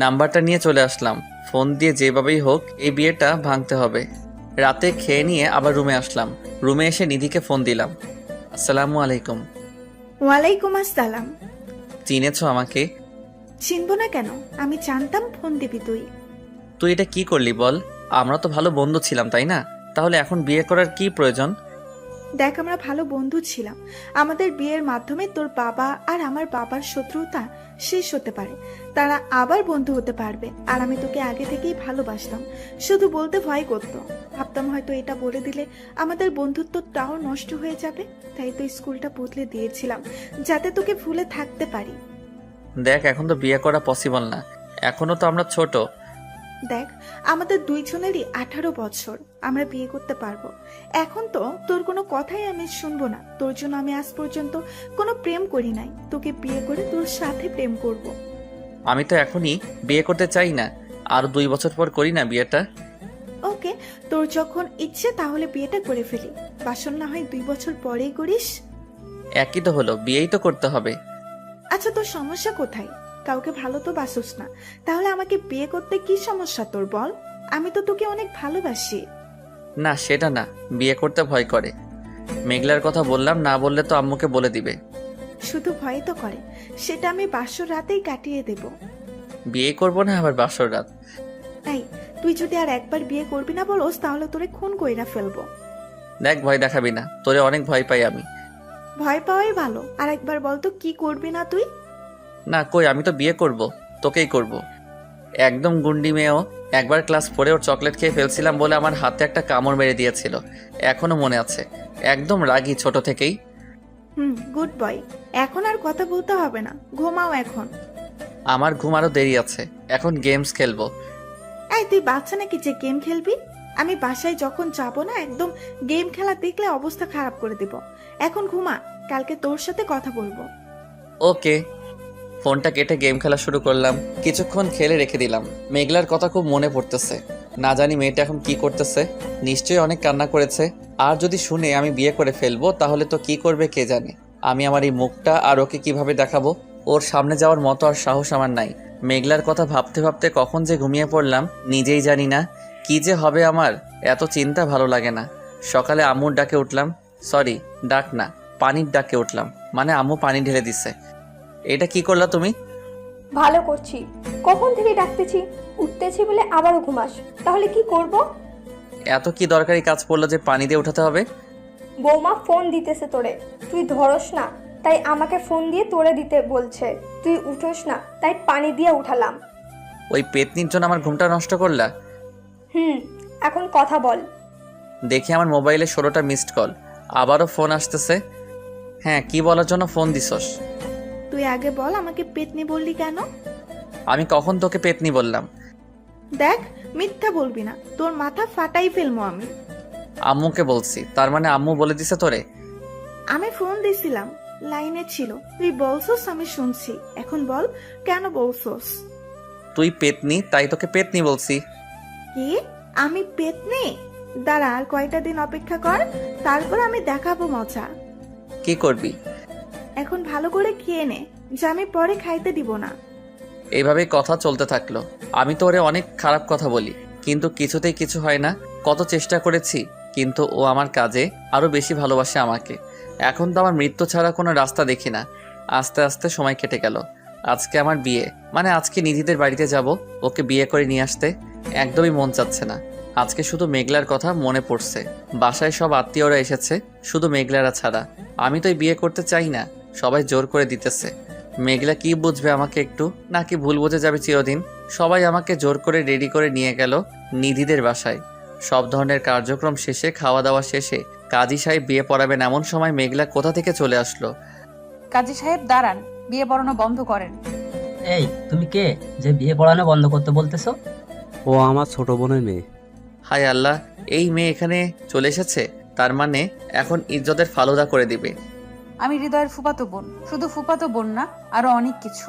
নাম্বারটা নিয়ে চলে আসলাম। ফোন দিয়ে যেভাবেই হোক এই বিয়েটা ভাঙতে হবে। রাতে খেয়ে নিয়ে আবার রুমে আসলাম। রুমে এসে নিধিকে ফোন দিলাম। আসসালামু আলাইকুম। ওয়ালাইকুম আসসালাম। চিনেছো আমাকে? চিনবো না কেন, আমি জানতাম ফোন দিবি তুই। তুই এটা কি করলি বল? আমরা তো ভালো বন্ধু ছিলাম, তাই না? তাহলে এখন বিয়ে করার কি প্রয়োজন? দেখ, আমরা ভালো বন্ধু ছিলাম। আমাদের বিয়ের মাধ্যমে তোর বাবা আর আমার বাবার শত্রুতা শেষ হতে পারে, তারা আবার বন্ধু হতে পারবে। আর আমি তোকে আগে থেকেই ভালোবাসতাম, শুধু বলতে ভয় করতো। ভাবতাম হয়তো এটা বলে দিলে আমাদের বন্ধুত্বটাও নষ্ট হয়ে যাবে, তাই তো স্কুলটা বদলে দিয়েছিলাম যাতে তোকে ভুলে থাকতে পারি। দেখ, এখন তো বিয়ে করা পসিবল না, এখনো তো আমরা ছোট। দেখ, আমাদের দুইজনেরই 18 বছর, আমরা বিয়ে করতে পারবো। এখন তো তোর কোনো কথাই আমি শুনবো না। তোর জন্য আমি আজ পর্যন্ত কোনো প্রেম করি নাই, তোকে বিয়ে করে তোর সাথে প্রেম করব। আমি তো এখনই বিয়ে করতে চাই না, আর 2 বছর পর করি না বিয়েটা। ওকে, তোর যখন ইচ্ছে তাহলে বিয়েটা করে ফেলি। বাসন না হয় 2 বছর পরেই করিস। একই তো হলো, বিয়েই তো করতে হবে। আচ্ছা, তোর সমস্যা কোথায়? কাউকে ভালো তো বাসুস না, তাহলে আমাকে বিয়ে করতে কি সমস্যা তোর বল? আমি তো তোকে অনেক ভালোবাসি। না, সেটা না, বিয়ে করতে ভয় করে। মেঘলার কথা বললাম, না বললে তো আম্মুকে বলে দিবে। শুধু ভয় তো করে, সেটা আমি বাসর রাতেই কাটিয়ে দেব। বিয়ে করব না আবার বাসর রাত? এই, তুই যদি আর একবার বিয়ে করবি না বলোস, তাহলে তোরে খুন কইরা ফেলবো। দেখ, ভয় দেখাবি না, তোরে অনেক ভয় পাই আমি। ভয় পাওয়াই ভালো। আর একবার বলতো কি করবি না তুই? না কই, আমি তো বিয়ে করব, তোকেই করব। একদম গুন্ডি মেয়েও। একবার ক্লাস 4-এ ওর চকলেট খেয়ে ফেলছিলাম বলে আমার হাতে একটা কামড় মেরে দিয়েছিল, এখনো মনে আছে। একদম রাগী ছোট থেকেই। Good boy. এখন আর কথা বলতে হবে না, ঘুমাও এখন। আমার ঘুম আরো দেরি আছে, এখন গেমস খেলবো। এই, তুই বাচ্চা নাকি যে গেম খেলবি? আমি বাসায় যখন যাব না, একদম গেম খেলা দেখলে অবস্থা খারাপ করে দেব। এখন ঘুমা, কালকে তোর সাথে কথা বলবো। ওকে। ফোনটা কেটে গেম খেলা শুরু করলাম। কিছুক্ষণ খেলে রেখে দিলাম। মেঘলার কথা খুব মনে পড়তেছে। না জানি মেয়েটা এখন কি করতেছে, নিশ্চয়ই অনেক কান্না করেছে। আর যদি শুনে আমি বিয়ে করে ফেলবো, তাহলে তো কি করবে কে জানে। আমি আমার এই মুখটা আর ওকে কিভাবে দেখাবো? ওর সামনে যাওয়ার মতো আর সাহস আমার নাই। মেঘলার কথা ভাবতে ভাবতে কখন যে ঘুমিয়ে পড়লাম নিজেই জানি না। কি যে হবে আমার, এত চিন্তা ভালো লাগে না। সকালে আম্মুর ডাকে উঠলাম, সরি ডাক না, পানির ডাকে উঠলাম, মানে আম্মু পানি ঢেলে দিছে। এটা কি করলা তুমি? ভালো করছি। কখন থেকে ডাকতেছি, উঠতেছি বলে আবারও ঘুমাস, তাহলে কি করব? এত কি দরকারি কাজ পড়লো যে পানি দিয়ে উঠাতে হবে? বৌমা ফোন দিতেছে তোরে, তুই ধরস না, তাই আমাকে ফোন দিয়ে তোরে দিতে বলছে। তুই উঠোস না, তাই পানি দিয়ে উঠালাম। ওই পেতনির জন্য আমার ঘুমটা নষ্ট করলা? এখন কথা বল। দেখি আমার মোবাইলে 16টা মিসড কল, আবারও ফোন আসতেছে। হ্যাঁ, কি বলার জন্য ফোন দিছস? তুই আগে বল আমাকে পেতনি বললি কেন? আমি কখন তোকে পেতনি বললাম? দেখ, মিথ্যা বলবি না, তোর মাথা ফাটাই ফেলবো আমি। আম্মুকে বলছি, তার মানে আম্মু বলে দিছে তোরে? আমি ফোন দিছিলাম, লাইনে ছিল, তুই বলছস আমি শুনছি। এখন বল কেন বলছস? তুই পেতনি তাই তোকে পেতনি বলছি। কি? আমি পেতনি? দাঁড়া, আর কয়টা দিন অপেক্ষা কর, তারপর আমি দেখাবো মজা। কি করবি? এখন ভালো করে খেয়ে নে, যে আমি পরে খাইতে দিব না। এইভাবেই কথা চলতে থাকলো। আমি তো ওরে অনেক খারাপ কথা বলি, কিন্তু কিছুতেই কিছু হয় না। কত চেষ্টা করেছি, কিন্তু ও আমার কাজে আরো বেশি ভালোবাসে আমাকে। এখন তো আমার মৃত্যু ছাড়া কোনো রাস্তা দেখি না। আস্তে আস্তে সময় কেটে গেল। আজকে আমার বিয়ে, মানে আজকে নিধিদের বাড়িতে যাব ওকে বিয়ে করে নিয়ে আসতে। একদমই মন চাচ্ছে না। আজকে শুধু মেঘলার কথা মনে পড়ছে। বাসায় সব আত্মীয়রা এসেছে, শুধু মেঘলারা ছাড়া। আমি তো বিয়ে করতে চাই না, সবাই জোর করে দিতেছে। মেঘলা কি বুঝবে আমাকে একটু, নাকি ভুল বুঝে যাবে চিরদিন? সবাই আমাকে জোর করে রেডি করে নিয়ে গেল নিধিদের বাসায়। সব ধরনের কার্যক্রম শেষে, খাওয়া দাওয়া শেষে কাজী সাহেব বিয়ে পড়াবেন এমন সময় মেঘলা কোথা থেকে চলে আসলো। কাজী সাহেব দাঁড়ান, বিয়ে পড়ানো বন্ধ করেন। এই তুমি কে যে বিয়ে পড়ানো বন্ধ করতে বলতেছো? ও আমার ছোট বোনের মেয়ে। হায় আল্লাহ, এই মেয়ে এখানে চলে এসেছে, তার মানে এখন ইজ্জতের ফালুদা করে দিবে। আমি হৃদয়ের ফুফাতো বোন, শুধু ফুফাতো বোন না, আরো অনেক কিছু।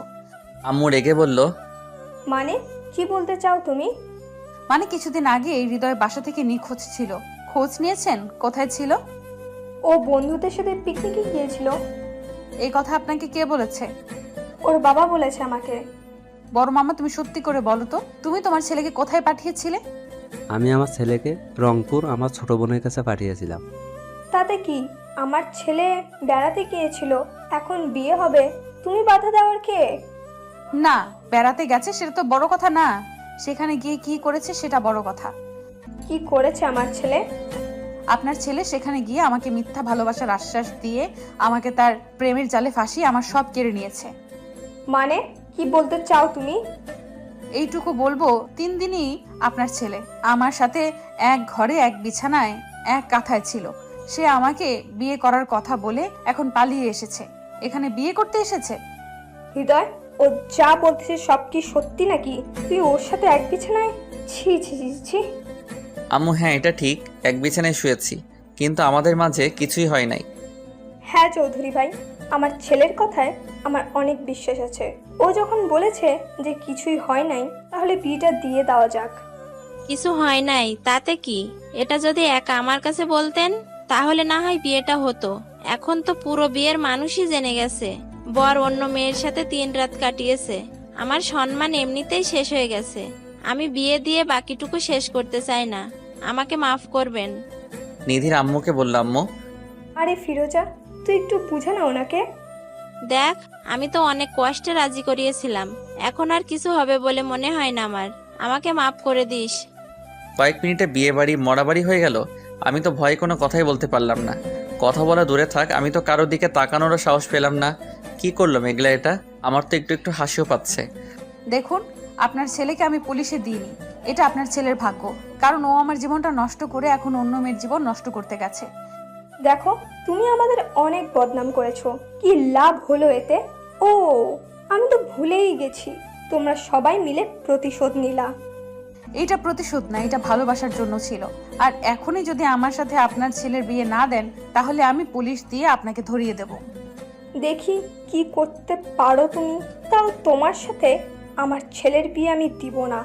আম্মু রেগে বলল, মানে কি বলতে চাও তুমি? মানে কিছুদিন আগে হৃদয় বাসা থেকে নিখোঁজ ছিল, খোঁজ নিয়েছেন কোথায় ছিল? ও বন্ধুদের সাথে পিকনিকে গিয়েছিল। এই কথা আপনাকে কে বলেছে? ওর বাবা বলেছে আমাকে। বড় মামা, তুমি সত্যি করে বলো তো, তুমি তোমার ছেলেকে কোথায় পাঠিয়েছিলে? আমি আমার ছেলেকে রংপুর আমার ছোট বোনের কাছে পাঠিয়েছিলাম। তাতে কি, আমার ছেলে বেড়াতে গিয়েছিল, এখন বিয়ে হবে, তুমি বাধা দেওয়ার কে? না, বেড়াতে গেছে সেটা তো বড় কথা না, সেখানে গিয়ে কি করেছে সেটা বড় কথা। কি করেছে আমার ছেলে? আপনার ছেলে সেখানে গিয়ে আমাকে মিথ্যা ভালোবাসার আশ্বাস দিয়ে আমাকে তার প্রেমের জালে ফাঁসিয়ে আমার সব কেড়ে নিয়েছে। মানে কি বলতে চাও তুমি? এইটুকু বলবো, 3 দিনই আপনার ছেলে আমার সাথে এক ঘরে এক বিছানায় এক কাঁথায় ছিল। সে আমাকে বিয়ে করার কথা বলে এখন পালিয়ে এসেছে, এখানে বিয়ে করতে এসেছে। হৃদয়, ও যা বলতেছে সব কি সত্যি নাকি? তুই ওর সাথে এক বিছানায়? ছি ছি ছি ছি। আম্মু হ্যাঁ এটা ঠিক, এক বিছানায় শুয়েছি, কিন্তু আমাদের মাঝে কিছুই হয় নাই। হ্যাঁ চৌধুরী ভাই, আমার ছেলের কথায় আমার অনেক বিশ্বাস আছে। ও যখন বলেছে যে কিছুই হয় নাই, তাহলে বিয়েটা দিয়ে দেওয়া যাক। কিছু হয় নাই তাতে কি? এটা যদি একা আমার কাছে বলতেন তাহলে না হয় বিয়েটা হতো। এখন তো পুরো বিয়ের মানুষই জেনে গেছে বর অন্য মেয়ের সাথে 3 রাত কাটিয়েছে। আমার সম্মান এমনিতেই শেষ হয়ে গেছে। আমি বিয়ে দিয়ে বাকিটুকু শেষ করতে চাই না, আমাকে মাফ করবেন। নিধির আম্মুকে বললাম, আম্মু আরে ফিরোজা, তুই একটু বুঝা না ওনাকে। দেখ, আমি তো অনেক কষ্টে রাজি করিয়েছিলাম, এখন আর কিছু হবে বলে মনে হয় না আমার। আমাকে মাফ করে দিস। কয়েক মিনিটে বিয়ে বাড়ি মরা বাড়ি হয়ে গেল। আমি তো ভয়ে কোনো কথাই বলতে পারলাম না। কথা বলা দূরে থাক, আমি তো কারোর দিকে তাকানোরও সাহস পেলাম না। কি করলো মেঘলা এটা? আমার তো একটু একটু হাসিও পাচ্ছে। দেখুন, আপনার ছেলেকে আমি পুলিশে দিইনি, এটা আপনার ছেলের ভাগ্য, কারণ ও আমার জীবনটা নষ্ট করে এখন অন্য মেয়ের জীবন নষ্ট করতে গেছে। দেখো, তুমি আমাদের অনেক বদনাম করেছো, কি লাভ হলো এতে? ও, আমি তো ভুলেই গেছি, তোমরা সবাই মিলে প্রতিশোধ নিলা। এইটা প্রতিশোধ না, এটা ভালোবাসার জন্য ছিল। আর এখনই যদি আমার সাথে আপনার ছেলের বিয়ে না দেন, তাহলে আমি পুলিশ দিয়ে আপনাকে ধরিয়ে দেব। দেখি কি করতে পারো তুমি। তাও তোমার সাথে আমার ছেলের বিয়ে আমি দিব না।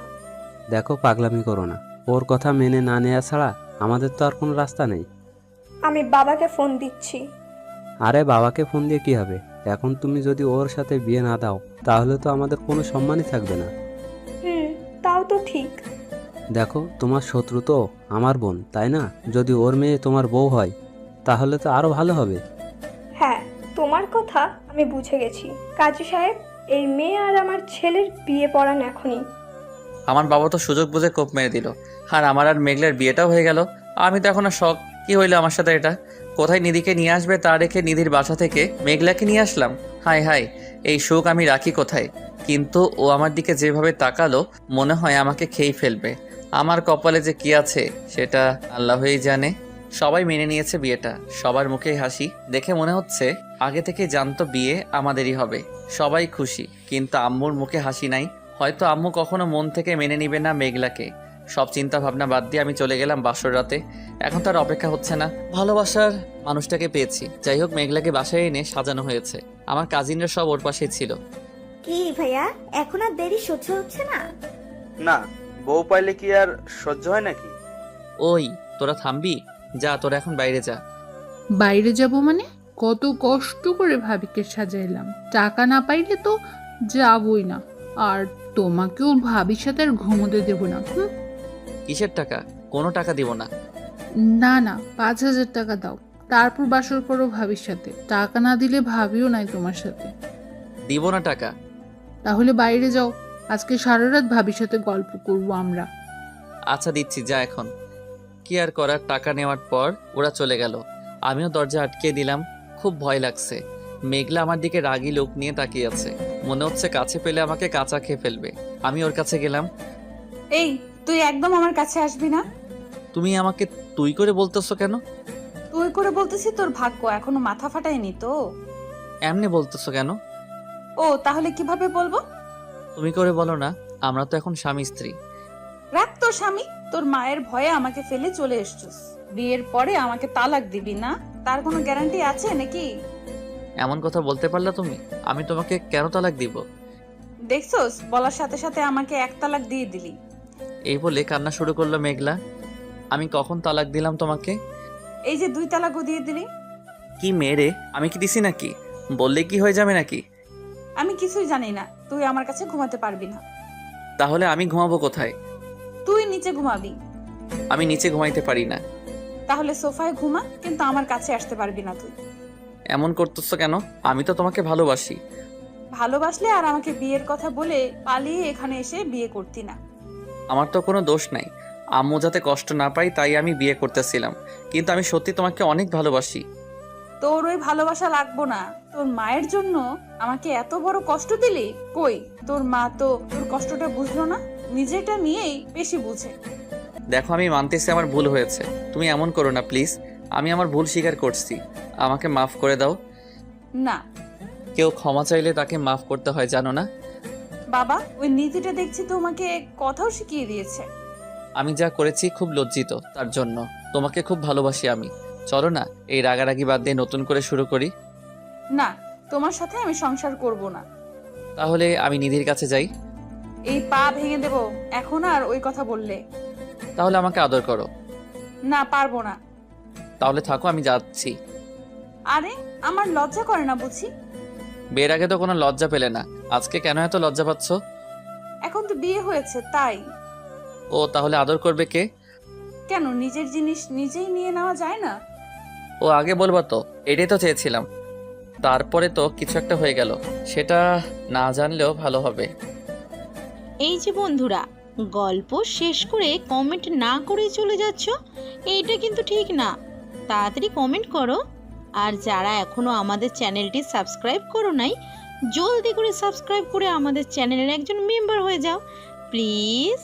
দেখো, পাগলামি করো না। ওর কথা মেনে না নেওয়া ছাড়া আমাদের তো আর কোনো রাস্তা নেই। আমি বাবাকে ফোন দিচ্ছি। আরে বাবাকে ফোন দিয়ে কি হবে? এখন তুমি যদি ওর সাথে বিয়ে না দাও তাহলে তো আমাদের কোনো সম্মানই থাকবে না। তাও তো ঠিক। দেখো, তোমার শত্রু তো আমার বোন, তাই না? যদি ওর মেয়ে তোমার বউ হয় তাহলে তো আরো ভালো হবে। হ্যাঁ, তোমার কথা আমি বুঝে গেছি। কাজী সাহেব, এই মেয়ে আর আমার ছেলের বিয়ে পড়ান এখনই। আমার বাবা তো সুযোগ বুঝে কোপ মেরে দিল, আর আমার আর মেঘলার বিয়েটাও হয়ে গেল। আমি তো এখন আর শখ, কি হইলো আমার সাথে এটা? কোথায় নিধিকে নিয়ে আসবে তা রেখে নিধির বাসা থেকে মেঘলাকে নিয়ে আসলাম। হাই হাই, এই সুখ আমি রাখি কোথায়? কিন্তু ও আমার দিকে যেভাবে তাকালো মনে হয় আমাকে খেয়ে ফেলবে। আমার কপালে যে কি আছে সেটা আল্লাহই জানে। সবাই মেনে নিয়েছে বিয়েটা, সবার মুখেই হাসি দেখে মনে হচ্ছে আগে থেকে জানতো বিয়ে আমাদেরই হবে। সবাই খুশি, কিন্তু আম্মুর মুখে হাসি নাই। হয়তো আম্মু কখনো মন থেকে মেনে নিবে না মেঘলাকে। সব চিন্তা ভাবনা বাদ দিয়ে আমি চলে গেলাম বাসর রাতে। এখন তার অপেক্ষা হচ্ছে না, ভালোবাসার মানুষটাকে পেয়েছি। যাই হোক, মেঘলাকে বাসায় এনে সাজানো হয়েছে। আমার কাজিনরা সব ওর পাশেই ছিল। কি ভাইয়া, এখন আর দেরি সহ্য হচ্ছে না? না, বউ পাইলে কি আর সহ্য হয় নাকি? ওই তোরা থামবি? যা, তোরা এখন বাইরে যা। বাইরে যাব মানে? কত কষ্ট করে ভাবিকে সাজাইলাম, টাকা না পাইলে তো যাবই না। আর তোমাকেও ভাবির সাথে আর ঘুমোতে দেবো না। কিসের টাকা? কোনো টাকা দিব না। না না, 5,000 টাকা দাও, তারপর বাসর করো ভাবির সাথে। টাকা না দিলে ভাবিও নাই তোমার সাথে। দিব না টাকা। তাহলে বাইরে যাও, আজকে সারা রাত ভাবির সাথে গল্প করবো আমরা। আচ্ছা দিচ্ছি, যা এখন। কি আর করার, টাকা নেওয়ার পর ওরা চলে গেল। আমিও দরজা আটকে দিলাম। খুব ভয় লাগছে। মেঘলা আমার দিকে রাগী লোক নিয়ে তাকিয়ে আছে, মনে হচ্ছে কাছে পেলে আমাকে কাঁচা খেয়ে ফেলবে। আমি ওর কাছে গেলাম। এই, তুই একদম আমার কাছে আসবি না। তুমি আমাকে তুই করে বলতেছো কেন? তুই করে বলতেছি, তোর ভাগ্য এখনো মাথা ফাটায়নি তো। এমনি বলতেছো কেন? ও, তাহলে কিভাবে বলবো? তুমি করে বলো না, আমরা তো এখন স্বামী স্ত্রী। রাখ তোর স্বামী, তোর মায়ের ভয়ে আমাকে ফেলে চলে এসছিস। বিয়ের পরে আমাকে তালাক দিবি না, তার কোনো গ্যারান্টি আছে নাকি? এমন কথা বলতে পারলা তুমি? আমি তোমাকে কেন তালাক দিব? দেখছস, বলার সাথে সাথে আমাকে 1 তালাক দিয়ে দিলি। এই বলে কান্না শুরু করলো মেঘলা। আমি কখন তালাক দিলাম তোমাকে? এই যে 2 তালাকও দিয়ে দিলি। কি মেরে, আমি কি দিছি নাকি? বললে কি হয়ে যাবে নাকি? আমি কিছুই জানি না, তুই আমার কাছে ঘুমাতে পারবি না। তাহলে আমি ঘুমাবো কোথায়? তুই নিচে ঘুমাবি। আমি নিচে ঘুমাইতে পারি না। তাহলে সোফায় ঘুমা, কিন্তু আমার কাছে আসতে পারবি না তুই। এমন করতেছো কেন? আমি তো তোমাকে ভালোবাসি। ভালোবাসলে আর আমাকে বিয়ের কথা বলে পালিয়ে এখানে এসে বিয়ে করতি না। আমার তো কোনো দোষ নাই। আম্মু যাতে কষ্ট না পাই তাই আমি বিয়ে করতেছিলাম, কিন্তু আমি সত্যি তোমাকে অনেক ভালোবাসি। তোর ওই ভালোবাসা লাগবো না। তোর মায়ের জন্য আমাকে এত বড় কষ্ট দিলি। কই, তোর মা তো তোর কষ্টটা বুঝলো না, নিজেটা নিয়েই বেশি বুঝে। দেখো, আমি মানতেছি আমার ভুল হয়েছে, তুমি এমন করো না প্লিজ। আমি আমার ভুল স্বীকার করছি, আমাকে মাফ করে দাও। না, কেউ ক্ষমা চাইলে তাকে মাফ করতে হয়, জানো না? বাবা, ওই নীতিটা দেখছি তোমাকে কথাও শিখিয়ে দিয়েছে। আমি যা করেছি খুব লজ্জিত তার জন্য। তোমাকে খুব ভালোবাসি আমি। চলো না, এই রাগারাগি বাদ দিয়ে নতুন করে শুরু করি। না, তোমার সাথে আমি সংসার করব না। তাহলে আমি নিধির কাছে যাই। এই পা ভেঙে দেব এখন আর ওই কথা বললে। তাহলে আমাকে আদর করো। না, পারবো না। তাহলে থাকো, আমি যাচ্ছি। আরে, আমার লজ্জা করে না বুঝি? বিয়ের আগে তো কোনো লজ্জা পেলে না, আজকে কেন এত লজ্জা পাচ্ছ? এখন তো বিয়ে হয়েছে তাই। ও, তাহলে আদর করবে কে? কেন, নিজের জিনিস নিজেই নিয়ে নেওয়া যায় না? ও, আগে বলবা তো, এটাই তো চেয়েছিলাম। তারপরে তো কিছু একটা হয়ে গেল, সেটা না জানলেও ভালো হবে। এই যে বন্ধুরা, গল্প শেষ করে কমেন্ট না করে চলে যাচ্ছ, এইটা কিন্তু ঠিক না। তাড়াতাড়ি কমেন্ট করো। আর যারা এখনো আমাদের চ্যানেলটি সাবস্ক্রাইব করো নাই, জলদি করে সাবস্ক্রাইব করে আমাদের চ্যানেলের একজন মেম্বার হয়ে যাও প্লিজ।